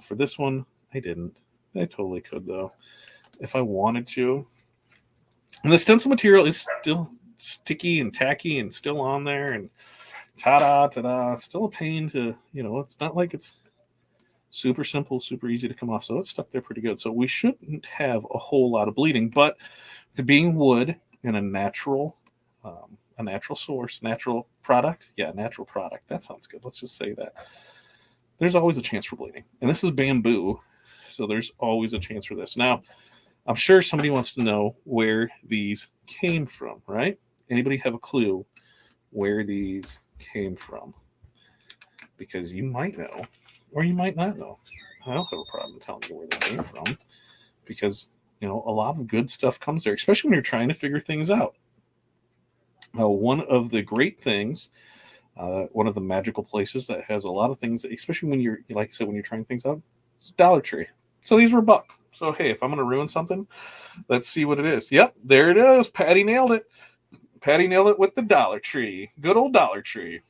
For this one, I didn't. I totally could, though, if I wanted to. And the stencil material is still sticky and tacky and still on there. And ta-da, ta-da. Still a pain to, it's not like it's super simple, super easy to come off. So it's stuck there pretty good. So we shouldn't have a whole lot of bleeding. But with it being wood and a natural source, natural product. Yeah, natural product. That sounds good. Let's just say that. There's always a chance for bleeding. And this is bamboo. So there's always a chance for this. Now, I'm sure somebody wants to know where these came from, right? Anybody have a clue where these came from? Because you might know, or you might not know. I don't have a problem telling you where they came from, because a lot of good stuff comes there, especially when you're trying to figure things out. One of the great things, one of the magical places that has a lot of things, especially when you're, like I said, when you're trying things out, it's Dollar Tree. So these were $1. So hey, if I'm going to ruin something, let's see what it is. Yep, there it is. Patty nailed it. Patty nailed it with the Dollar Tree. Good old Dollar Tree.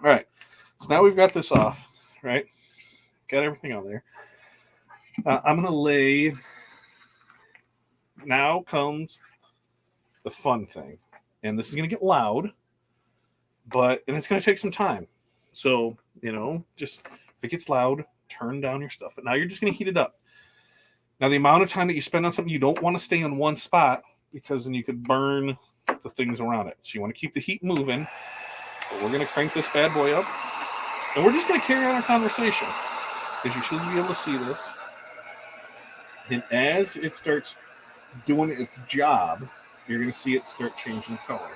All right. So now we've got this off, right? Got everything on there. I'm going to lay. Now comes the fun thing. And this is going to get loud, and it's going to take some time. So, just if it gets loud, turn down your stuff. But now you're just going to heat it up. Now, the amount of time that you spend on something, you don't want to stay in one spot, because then you could burn the things around it. So you want to keep the heat moving. But we're going to crank this bad boy up. And we're just going to carry on our conversation, because you should be able to see this. And as it starts doing its job, you're going to see it start changing color.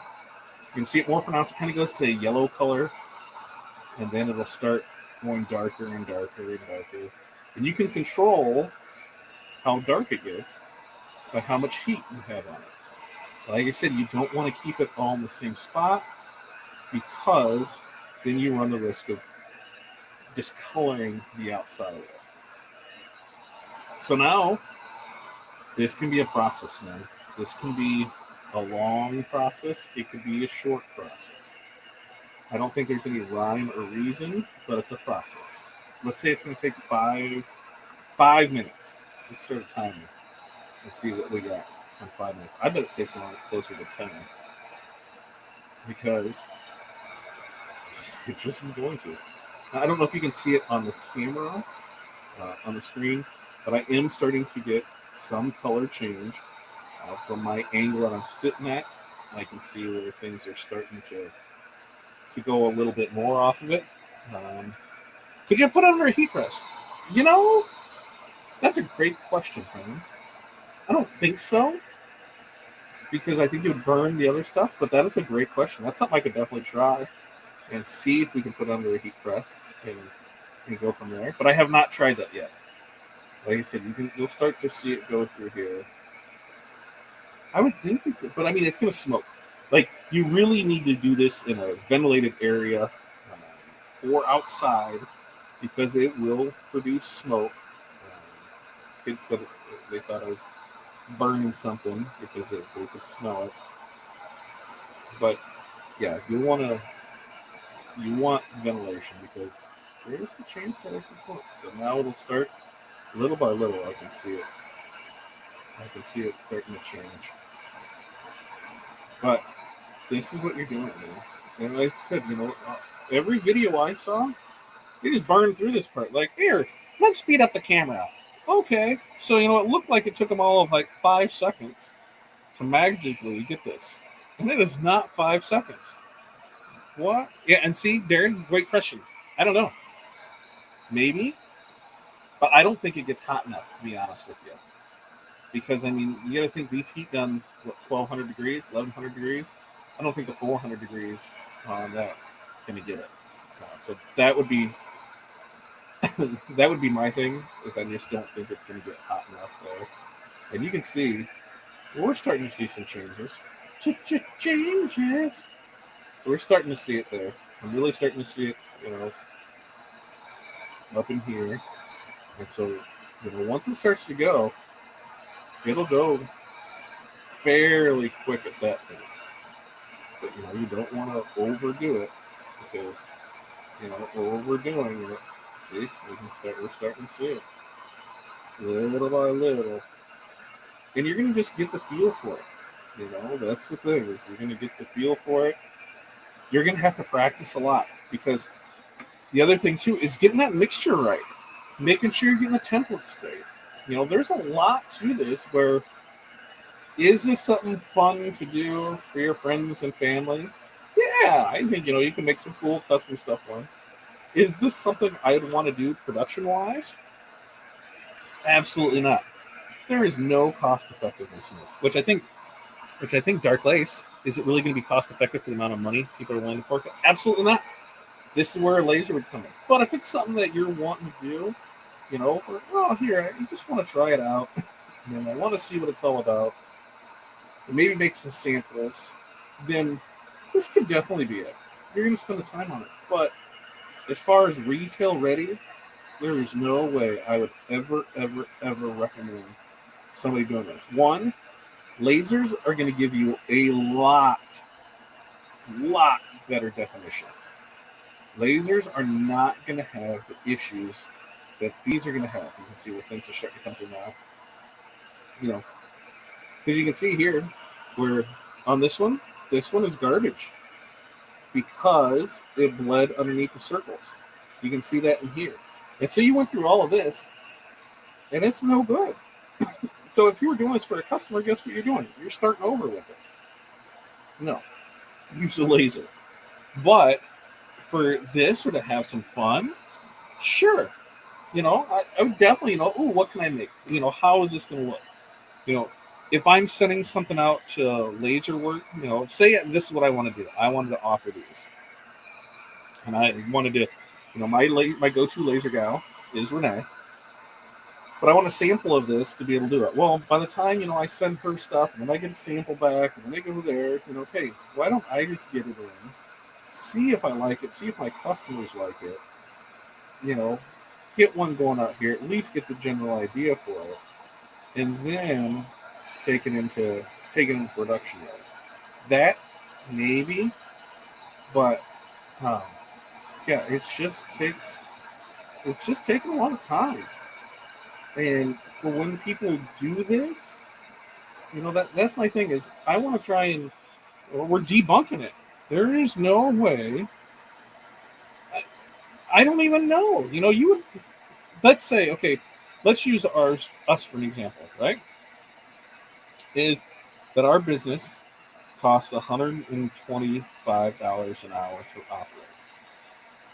You can see it more pronounced. It kind of goes to a yellow color, and then it'll start going darker and darker and darker. And you can control how dark it gets by how much heat you have on it. Like I said, you don't want to keep it all in the same spot, because then you run the risk of discoloring the outside of it. So now, this can be a process, man. This can be a long process. It could be a short process. I don't think there's any rhyme or reason, but it's a process. Let's say it's going to take 5 minutes. Let's start a timer and see what we got in 5 minutes. I bet it takes a lot closer to 10, because it just is going to. Now, I don't know if you can see it on the camera, on the screen, but I am starting to get some color change from my angle that I'm sitting at. I can see where things are starting to go a little bit more off of it. Could you put it under a heat press? That's a great question, Henry. I don't think so, because I think it would burn the other stuff, but that is a great question. That's something I could definitely try and see if we can put it under a heat press and go from there. But I have not tried that yet. Like I said, you'll start to see it go through here. I would think you could, but I mean, it's going to smoke. Like, you really need to do this in a ventilated area or outside, because it will produce smoke. Kids said they thought I was burning something because they could smell it. But yeah, you want ventilation, because there is a chance that it can smoke. So now it'll start little by little. I can see it starting to change. But this is what you're doing, man. And like I said, every video I saw, they just burned through this part. Like, here, let's speed up the camera. Okay. So, it looked like it took them all of like 5 seconds to magically get this. And it is not 5 seconds. What? Yeah, and see, Darren, great question. I don't know. Maybe. But I don't think it gets hot enough, to be honest with you. Because, you got to think these heat guns, 1,200 degrees, 1,100 degrees? I don't think the 400 degrees on that is going to get it. So that would be my thing, is I just don't think it's going to get hot enough there. And you can see, we're starting to see some changes. Changes! So we're starting to see it there. I'm really starting to see it, up in here. And so, once it starts to go, it'll go fairly quick at that point. But, you don't want to overdo it, because, overdoing it, see, we're starting to see it. Little by little. And you're going to just get the feel for it. That's the thing, is you're going to get the feel for it. You're going to have to practice a lot, because the other thing, too, is getting that mixture right. Making sure you're getting the template straight. There's a lot to this where, is this something fun to do for your friends and family? Yeah, I think, you can make some cool custom stuff for them. Is this something I'd want to do production-wise? Absolutely not. There is no cost-effectiveness in this, which I think Dark Lace, is it really going to be cost-effective for the amount of money people are willing to fork out? Absolutely not. This is where a laser would come in. But if it's something that you're wanting to do, here, I just want to try it out. I want to see what it's all about. And maybe make some samples. Then this could definitely be it. You're going to spend the time on it. But as far as retail ready, there is no way I would ever recommend somebody doing this. One, lasers are going to give you a lot better definition. Lasers are not going to have the issues that these are going to have. You can see where things are starting to come through now. Because you can see here, where on this one is garbage, because it bled underneath the circles. You can see that in here. And so you went through all of this, and it's no good. So if you were doing this for a customer, guess what you're doing? You're starting over with it. No. Use a laser. But for this, or to have some fun, sure. I would definitely, what can I make? How is this going to look? If I'm sending something out to laser work, say this is what I want to do. I wanted to offer these. And I wanted to, my go-to laser gal is Renee. But I want a sample of this to be able to do it. Well, by the time, I send her stuff, and then I get a sample back, and then I go there, hey, why don't I just get it in, see if I like it, see if my customers like it, get one going out here, at least get the general idea for it, and then take it into production mode. That, maybe, but, yeah, it's just taking a lot of time. And for when people do this, that's my thing, is I want to try and, we're debunking it. There is no way. I don't even know. You would, let's say, okay, let's use us for an example, right? Is that our business costs $125 an hour to operate.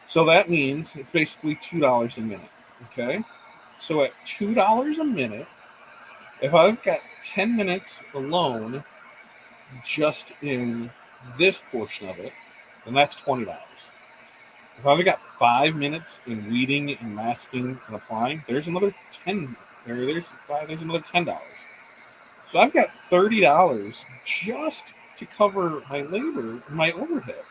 So that means it's basically $2 a minute, okay? So at $2 a minute, if I've got 10 minutes alone just in this portion of it, then that's $20. If I've got 5 minutes in weeding and masking and applying, there's another there's another $10. So I've got $30 just to cover my labor and my overhead.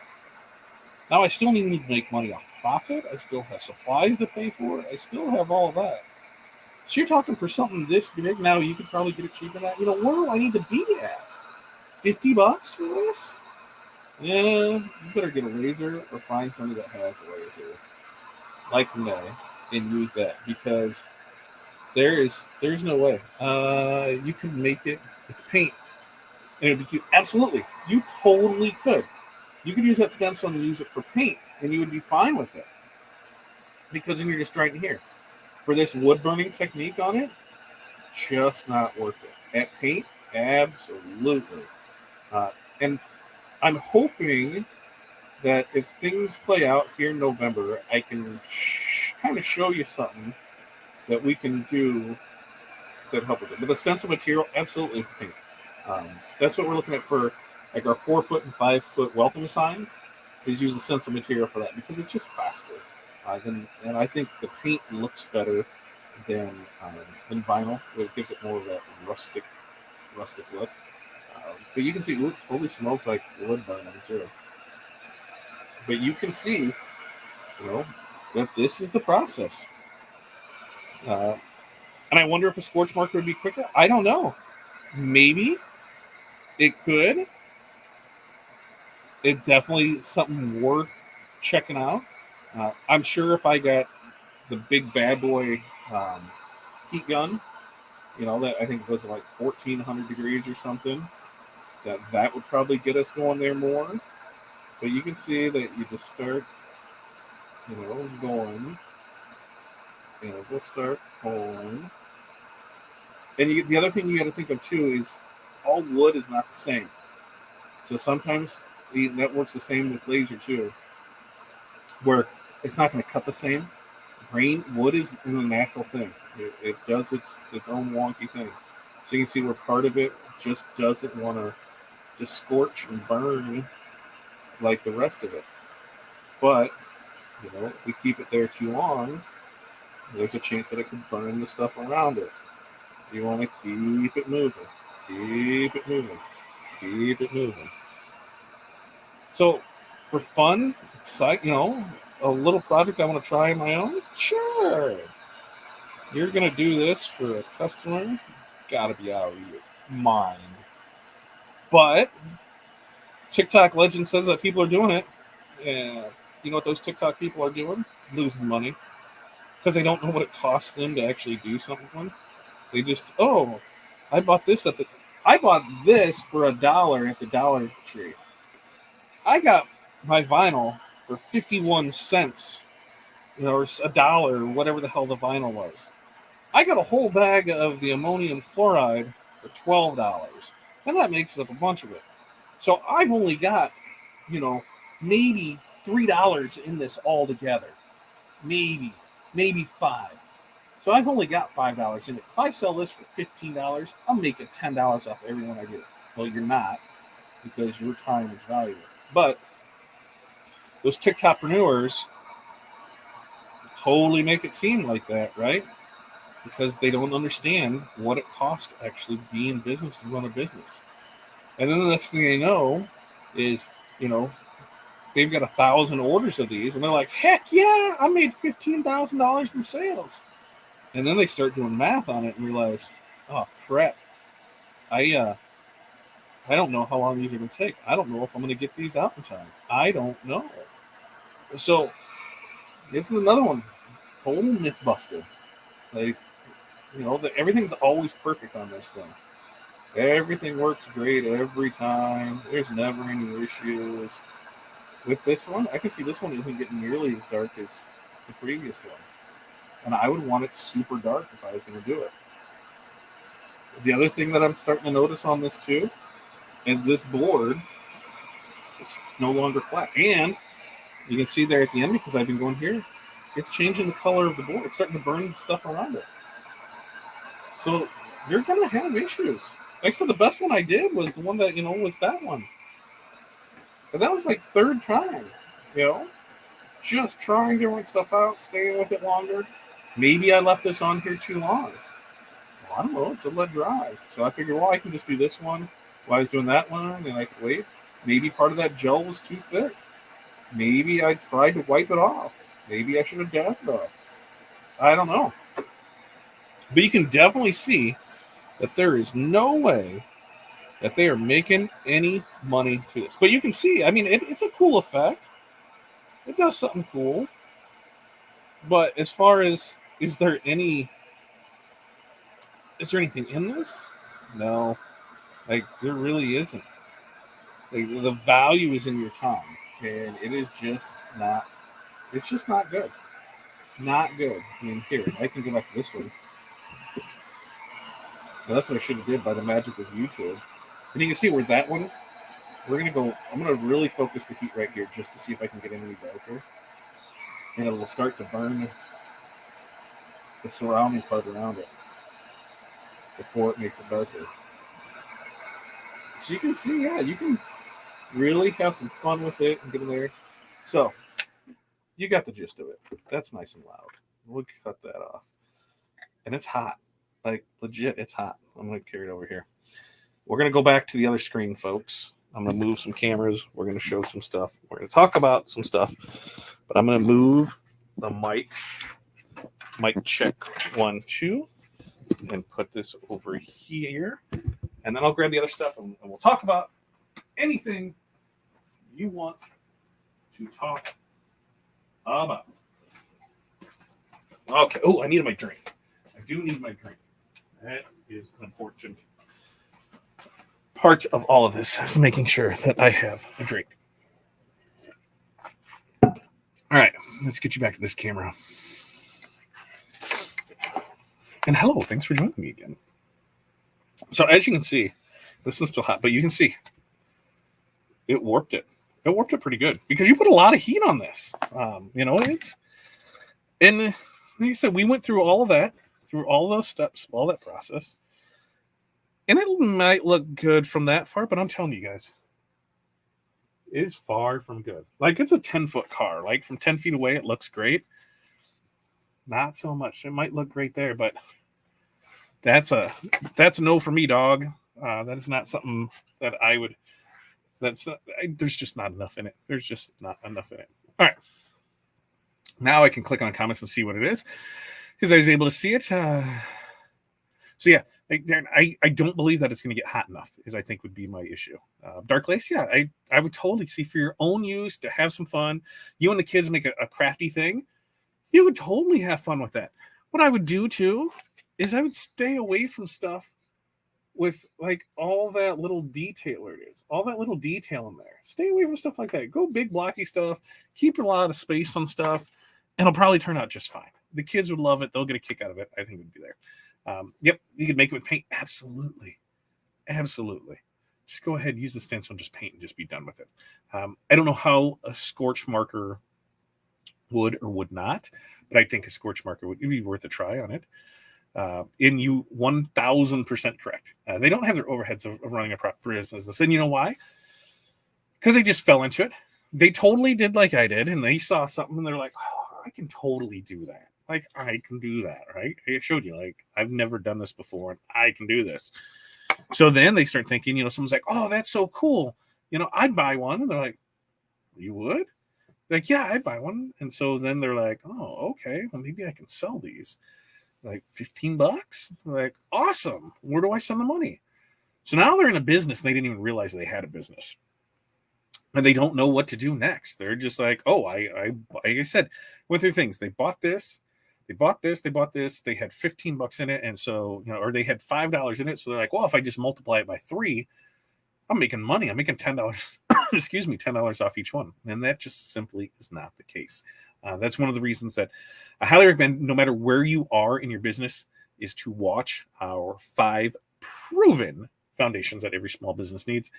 Now I still need to make money off profit. I still have supplies to pay for. I still have all of that. So you're talking for something this big. Now you could probably get it cheaper than that. Where do I need to be at? $50 for this? Yeah, you better get a laser or find somebody that has a laser like Renee and use that, because there's no way. You can make it with paint. And it'd be cute. Absolutely. You totally could. You could use that stencil and use it for paint, and you would be fine with it. Because then you're just right here. For this wood burning technique on it, just not worth it. At paint, absolutely. And I'm hoping that if things play out here in November, I can kind of show you something that we can do that help with it. But the stencil material, absolutely paint. That's what we're looking at for like our 4 foot and 5 foot welcome signs. Is use the stencil material for that because it's just faster. And I think the paint looks better than vinyl. It gives it more of that rustic look. But you can see it totally smells like wood burning too. But you can see, that this is the process. And I wonder if a scorch marker would be quicker. I don't know. Maybe it could. It's definitely something worth checking out. I'm sure if I got the big bad boy heat gun, that I think was like 1400 degrees or something, that would probably get us going there more. But you can see that you just start, going. We'll start going. And the other thing you got to think of too is all wood is not the same. So sometimes that works the same with laser too, where it's not going to cut the same. Wood is a natural thing. It does its own wonky thing. So you can see where part of it just doesn't want to just scorch and burn like the rest of it. But, if we keep it there too long, there's a chance that it could burn the stuff around it. So you want to keep it moving. Keep it moving. Keep it moving. So, for fun, a little project I want to try on my own? Sure. You're going to do this for a customer? Got to be out of your mind. But TikTok legend says that people are doing it. And you know what those TikTok people are doing? Losing money. Because they don't know what it costs them to actually do something. They just, I bought this for $1 at the Dollar Tree. I got my vinyl for 51 cents, or $1, or whatever the hell the vinyl was. I got a whole bag of the ammonium chloride for $12, and that makes up a bunch of it. So I've only got, maybe $3 in this all together. Maybe $5. So I've only got $5 in it. If I sell this for $15, I'm making $10 off everyone I do. Well, you're not, because your time is valuable. But those TikTokpreneurs totally make it seem like that, right? Because they don't understand what it costs to actually be in business and run a business. And then the next thing they know is, they've got 1,000 orders of these, and they're like, heck yeah, I made $15,000 in sales. And then they start doing math on it and realize, oh, crap, I don't know how long these are going to take. I don't know if I'm going to get these out in time. I don't know. So this is another one. Total myth busted. Like, everything's always perfect on those things. Everything works great every time. There's never any issues. With this one, I can see this one isn't getting nearly as dark as the previous one. And I would want it super dark if I was going to do it. The other thing that I'm starting to notice on this too is this board is no longer flat. And you can see there at the end, because I've been going here, it's changing the color of the board. It's starting to burn stuff around it. So you're going to have issues. Like I said, the best one I did was the one that, was that one. But that was like third trying, just trying different stuff out, staying with it longer. Maybe I left this on here too long. Well, I don't know, it's a let dry. So I figured, I can just do this one while I was doing that one, and I could wait. Maybe part of that gel was too thick. Maybe I tried to wipe it off. Maybe I should have dabbed it off. I don't know. But you can definitely see that there is no way that they are making any money to this. But you can see, it's a cool effect. It does something cool. But as far as, is there anything in this? No. Like, there really isn't. Like, the value is in your time, and it is just not. It's just not good. Not good. I mean, here, I can go back to this one. Now, that's what I should have did by the magic of YouTube. And you can see where that one, we're going to go, I'm going to really focus the heat right here just to see if I can get any darker. And it will start to burn the surrounding part around it before it makes it darker. So you can see, yeah, you can really have some fun with it and get in there. So you got the gist of it. That's nice and loud. We'll cut that off. And it's hot. Like, legit, it's hot. I'm going to carry it over here. We're going to go back to the other screen, folks. I'm going to move some cameras. We're going to show some stuff. We're going to talk about some stuff. But I'm going to move the mic check 1, 2, and put this over here. And then I'll grab the other stuff, and we'll talk about anything you want to talk about. Okay. Oh, I needed my drink. I do need my drink. That is an important part of all of this, is making sure that I have a drink. All right, let's get you back to this camera. And hello, thanks for joining me again. So as you can see, this one's still hot, but you can see it warped it. It warped it pretty good because you put a lot of heat on this. And like I said, we went through all of that, through all those steps, all that process. And it might look good from that far, but I'm telling you guys, it is far from good. Like, it's a 10-foot car. Like, from 10 feet away, it looks great. Not so much. It might look great there, but that's a no for me, dog. That is not something that I would. There's just not enough in it. There's just not enough in it. All right. Now I can click on comments and see what it is, because I was able to see it. So yeah, I don't believe that it's going to get hot enough, is I think would be my issue. Dark lace, yeah, I would totally see for your own use, to have some fun. You and the kids make a crafty thing. You would totally have fun with that. What I would do too is I would stay away from stuff with like all that little detail in there. Stay away from stuff like that. Go big blocky stuff. Keep a lot of space on stuff, and it'll probably turn out just fine. The kids would love it. They'll get a kick out of it. I think it would be there. Yep, you could make it with paint. Absolutely. Just go ahead, use the stencil, and just paint, and just be done with it. I don't know how a scorch marker would or would not, but I think a scorch marker would be worth a try on it. And you 1,000% correct. They don't have their overheads of running a proper business. And you know why? Because they just fell into it. They totally did like I did, and they saw something, and they're like, oh, I can totally do that. Like, I can do that, right? I showed you, like, I've never done this before, and I can do this. So then they start thinking, someone's like, oh, that's so cool. I'd buy one. And they're like, you would? Like, yeah, I'd buy one. And so then they're like, oh, okay, well, maybe I can sell these. Like, $15? Like, awesome. Where do I send the money? So now they're in a business, and they didn't even realize they had a business. And they don't know what to do next. They're just like, oh, like I said, went through things. They bought this. They bought this. They had $15 in it. And so, or they had $5 in it. So they're like, well, if I just multiply it by 3, I'm making money. I'm making $10. Excuse me, $10 off each one. And that just simply is not the case. That's one of the reasons that I highly recommend, no matter where you are in your business, is to watch our 5 proven foundations that every small business needs.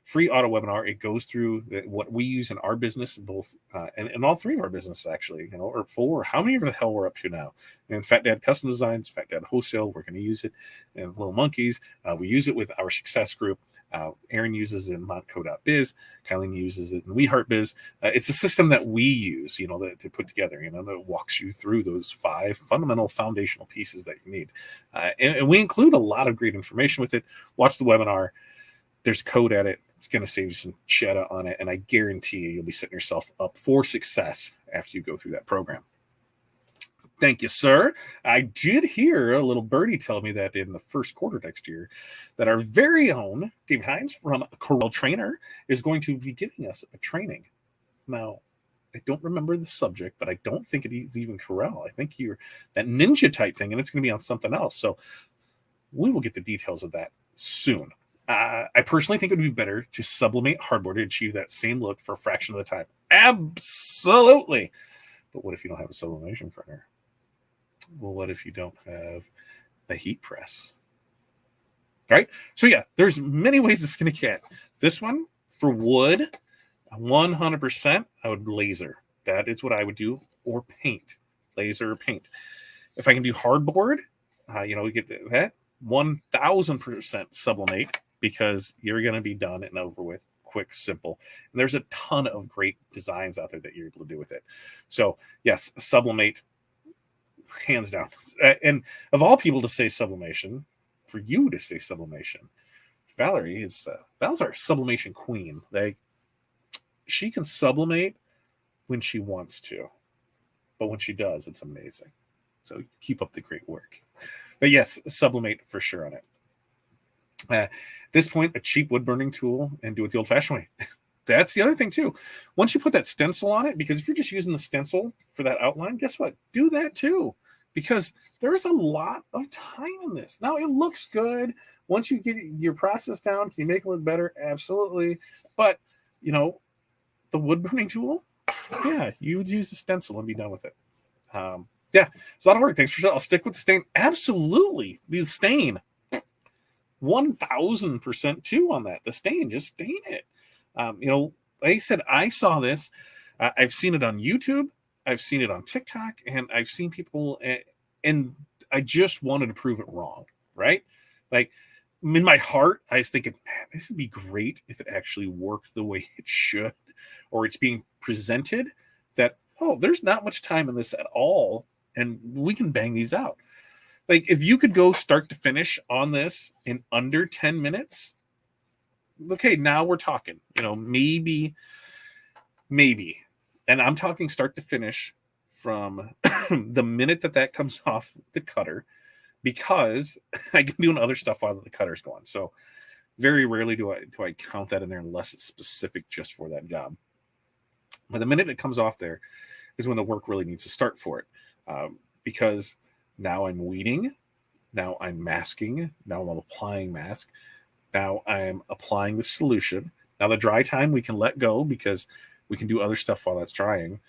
Free auto webinar. It goes through what we use in our business, both and all 3 of our businesses, actually, or 4. How many of the hell we're up to now? And Fat Dad Custom Designs, Fat Dad Wholesale, we're going to use it. And Little Monkeys, we use it with our success group. Aaron uses it in Montco.biz. Kylie uses it in We Heart Biz. It's a system that we use, to put together, that walks you through those 5 fundamental foundational pieces that you need. And we include a lot of great information with it. Watch the webinar. There's code at it. It's going to save you some cheddar on it, and I guarantee you'll be setting yourself up for success after you go through that program. Thank you, sir. I did hear a little birdie tell me that in the first quarter next year that our very own Dave Hines from Corel Trainer is going to be giving us a training. Now, I don't remember the subject, but I don't think it is even Corel. I think you're that ninja type thing, and it's going to be on something else. So we will get the details of that soon. I personally think it would be better to sublimate hardboard to achieve that same look for a fraction of the time. Absolutely. But what if you don't have a sublimation printer? Well, what if you don't have a heat press? Right? So yeah, there's many ways to skin a cat. This one, for wood, 100%, I would laser. That is what I would do, or paint. Laser or paint. If I can do hardboard, we get that 1,000% sublimate, because you're going to be done and over with quick, simple. And there's a ton of great designs out there that you're able to do with it. So yes, sublimate, hands down. And of all people to say sublimation, for you to say sublimation, Valerie is Val's our sublimation queen. She can sublimate when she wants to, but when she does, it's amazing. So keep up the great work. But yes, sublimate for sure on it. At this point, a cheap wood burning tool, and do it the old-fashioned way. That's the other thing too. Once you put that stencil on it, because if you're just using the stencil for that outline, guess what? Do that too, because there's a lot of time in this. Now it looks good. Once you get your process down, can you make it look better? Absolutely. But the wood burning tool, yeah, you would use the stencil and be done with it. Yeah, it's a lot of work. Thanks for sure. I'll stick with the stain. Absolutely. The stain. 1,000% too on that. The stain, just stain it. Like I said, I saw this. I've seen it on YouTube. I've seen it on TikTok, and I've seen people, and I just wanted to prove it wrong, right? Like, in my heart, I was thinking, man, this would be great if it actually worked the way it should, or it's being presented that, oh, there's not much time in this at all, and we can bang these out. Like, if you could go start to finish on this in under 10 minutes, okay, now we're talking, maybe. And I'm talking start to finish from the minute that comes off the cutter, because I can do other stuff while the cutter's going. So very rarely do I count that in there unless it's specific just for that job. But the minute it comes off there is when the work really needs to start for it. Because now I'm weeding, now I'm masking, now I'm applying mask, now I'm applying the solution. Now the dry time we can let go because we can do other stuff while that's drying.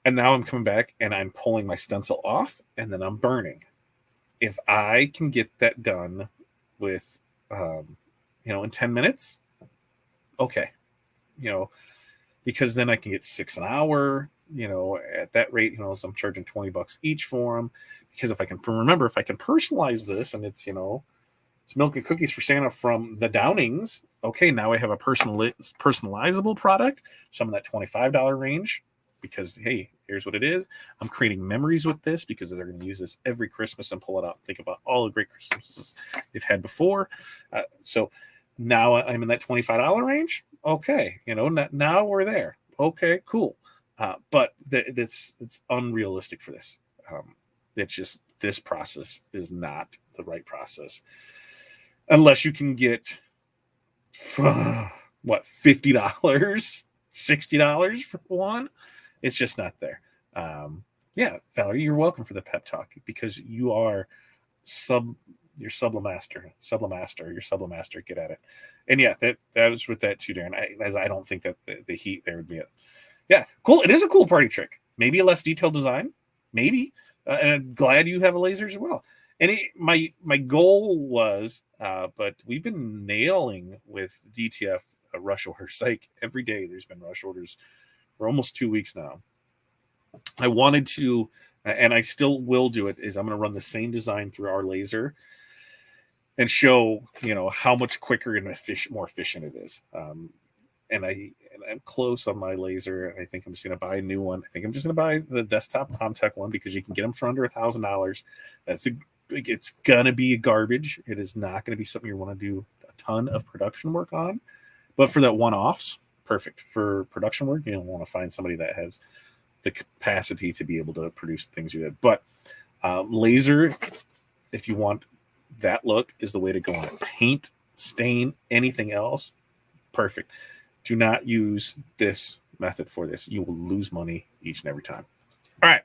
And now I'm coming back and I'm pulling my stencil off, and then I'm burning. If I can get that done with, in 10 minutes, okay, because then I can get 6 an hour, at that rate, so I'm charging $20 each for them. Because if I can personalize this, and it's, it's milk and cookies for Santa from the Downings. Okay, now I have a personalizable product. Some of that $25 range, because, hey, here's what it is. I'm creating memories with this because they're going to use this every Christmas and pull it out and think about all the great Christmases they've had before. So now I'm in that $25 range. Okay, now we're there. Okay, cool. But it's unrealistic for this. It's just, this process is not the right process. Unless you can get, $50, $60 for one. It's just not there. Yeah, Valerie, you're welcome for the pep talk, because you are you're sublimaster. Get at it. And yeah, that was with that too, Darren. I don't think that the heat there would be it. Yeah, cool. It is a cool party trick. Maybe a less detailed design. Maybe. And I'm glad you have a laser as well. And my goal was, but we've been nailing with DTF rush orders. Like every day there's been rush orders for almost 2 weeks now. I wanted to, and I still will do it, is I'm going to run the same design through our laser and show, how much quicker and more efficient it is. And I'm close on my laser. I think I'm just going to buy a new one. I think I'm just going to buy the desktop Comtech one, because you can get them for under $1,000. It's going to be garbage. It is not going to be something you want to do a ton of production work on. But for that one-offs, perfect. For production work, you want to find somebody that has the capacity to be able to produce the things you did. But laser, if you want that look, is the way to go on it. Paint, stain, anything else, perfect. Do not use this method for this. You will lose money each and every time. All right.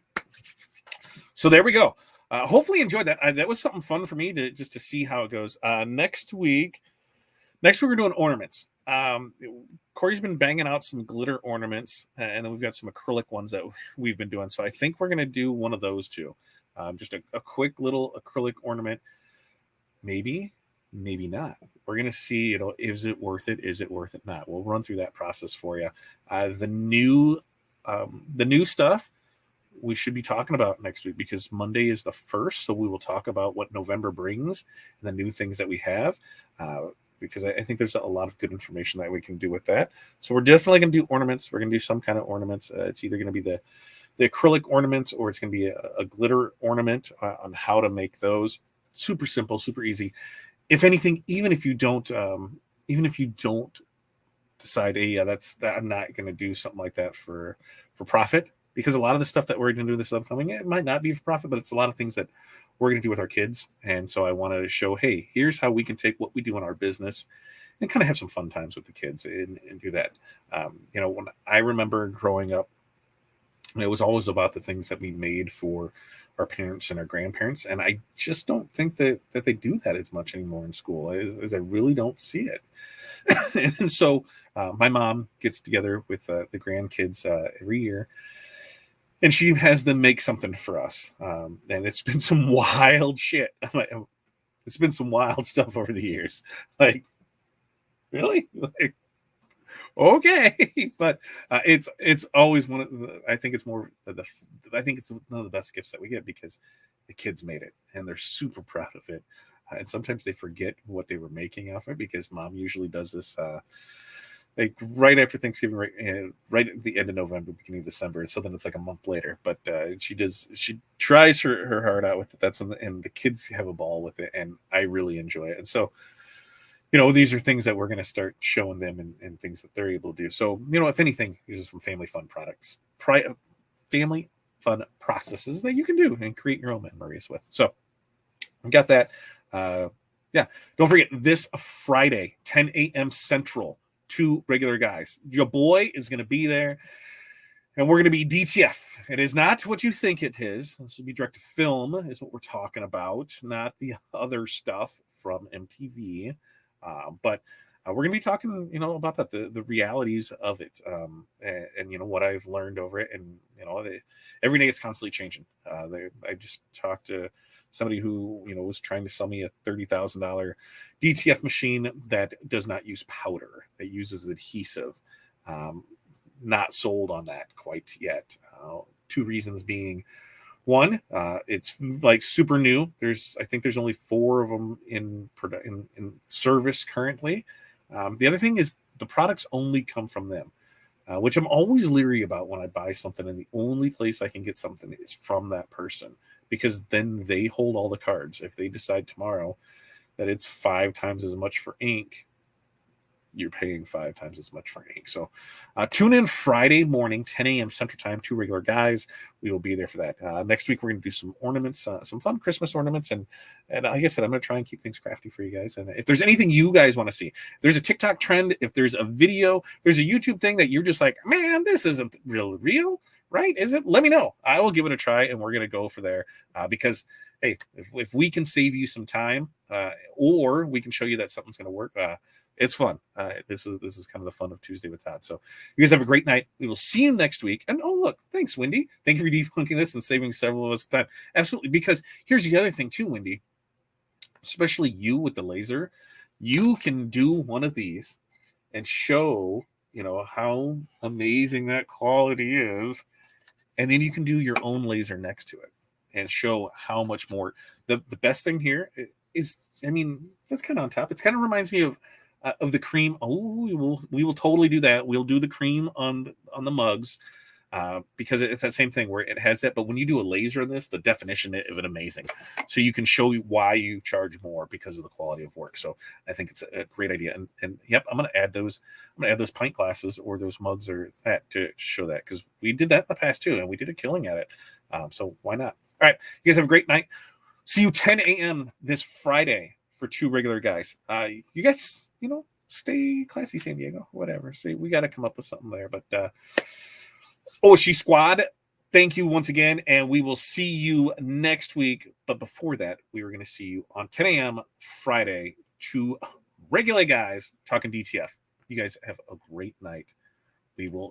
So there we go. Hopefully you enjoyed that. That was something fun for me to see how it goes. Next week, Next, we're doing ornaments. Corey's been banging out some glitter ornaments, and then we've got some acrylic ones that we've been doing. So I think we're going to do one of those too. Just a quick little acrylic ornament. Maybe not. We're going to see, is it worth it? Is it worth it not? We'll run through that process for you. The new stuff we should be talking about next week, because Monday is the 1st. So we will talk about what November brings and the new things that we have. Because I think there's a lot of good information that we can do with that. So we're definitely going to do ornaments. We're going to do some kind of ornaments. It's either going to be the acrylic ornaments, or it's going to be a glitter ornament on how to make those. Super simple, super easy. If anything, even if you don't decide, hey, I'm not going to do something like that for profit, because a lot of the stuff that we're going to do this upcoming, it might not be for profit, but it's a lot of things that we're going to do with our kids. And so I wanted to show, hey, here's how we can take what we do in our business and kind of have some fun times with the kids and do that. When I remember growing up, it was always about the things that we made for our parents and our grandparents. And I just don't think that they do that as much anymore in school, as I really don't see it. And so my mom gets together with the grandkids every year, and she has them make something for us. And it's been some wild shit. It's been some wild stuff over the years. Like, really? Like, okay. But it's always one of the, I think it's more I think it's one of the best gifts that we get, because the kids made it and they're super proud of it. And sometimes they forget what they were making off it, because mom usually does this like right after Thanksgiving, right at the end of November, beginning of December. So then it's like a month later. But she tries her heart out with it. That's when and the kids have a ball with it, and I really enjoy it. And so, these are things that we're going to start showing them, and things that they're able to do. So, if anything, these are some family fun products, family fun processes that you can do and create your own memories with. So we got that. Yeah. Don't forget, this Friday, 10 a.m. Central, 2 regular guys. Your boy is going to be there, and we're going to be DTF. It is not what you think it is. This will be direct to film, is what we're talking about, not the other stuff from MTV. But we're going to be talking, about that, the realities of it, and what I've learned over it. And, every day it's constantly changing. I just talked to somebody who, was trying to sell me a $30,000 DTF machine that does not use powder. It uses adhesive. Not sold on that quite yet. 2 reasons being, one, it's like super new. I think there's only 4 of them in service currently. The other thing is the products only come from them, which I'm always leery about when I buy something, and the only place I can get something is from that person, because then they hold all the cards. If they decide tomorrow that it's 5 times as much for ink, you're paying 5 times as much for ink. So tune in Friday morning, 10 a.m. Central Time, 2 regular guys. We will be there for that. Next week, we're going to do some ornaments, some fun Christmas ornaments. And like I said, I'm going to try and keep things crafty for you guys. And if there's anything you guys want to see, if there's a TikTok trend, if there's a video, there's a YouTube thing that you're just like, man, this isn't real, right? Is it? Let me know. I will give it a try, and we're going to go for there because, hey, if we can save you some time, or we can show you that something's going to work, it's fun. This is kind of the fun of Tuesday with Todd. So you guys have a great night. We will see you next week. And look, thanks, Wendy. Thank you for debunking this and saving several of us time. Absolutely. Because here's the other thing too, Wendy, especially you with the laser, you can do one of these and show, how amazing that quality is. And then you can do your own laser next to it and show how much more. The best thing here is, that's kind of on top. It kind of reminds me of the cream. We will totally do that. We'll do the cream on the mugs, because it's that same thing where it has that. But when you do a laser in this, the definition of it amazing. So you can show why you charge more because of the quality of work. So I think it's a great idea. And yep, I'm going to add those pint glasses or those mugs or that to show that, because we did that in the past too, and we did a killing at it. So why not? All right, you guys have a great night. See you 10 a.m. this Friday for 2 regular guys. You guys, stay classy, San Diego, whatever. See, we got to come up with something there. But OSG Squad, thank you once again, and we will see you next week. But before that, we were going to see you on 10 a.m. Friday, 2 regular guys talking DTF. You guys have a great night. We will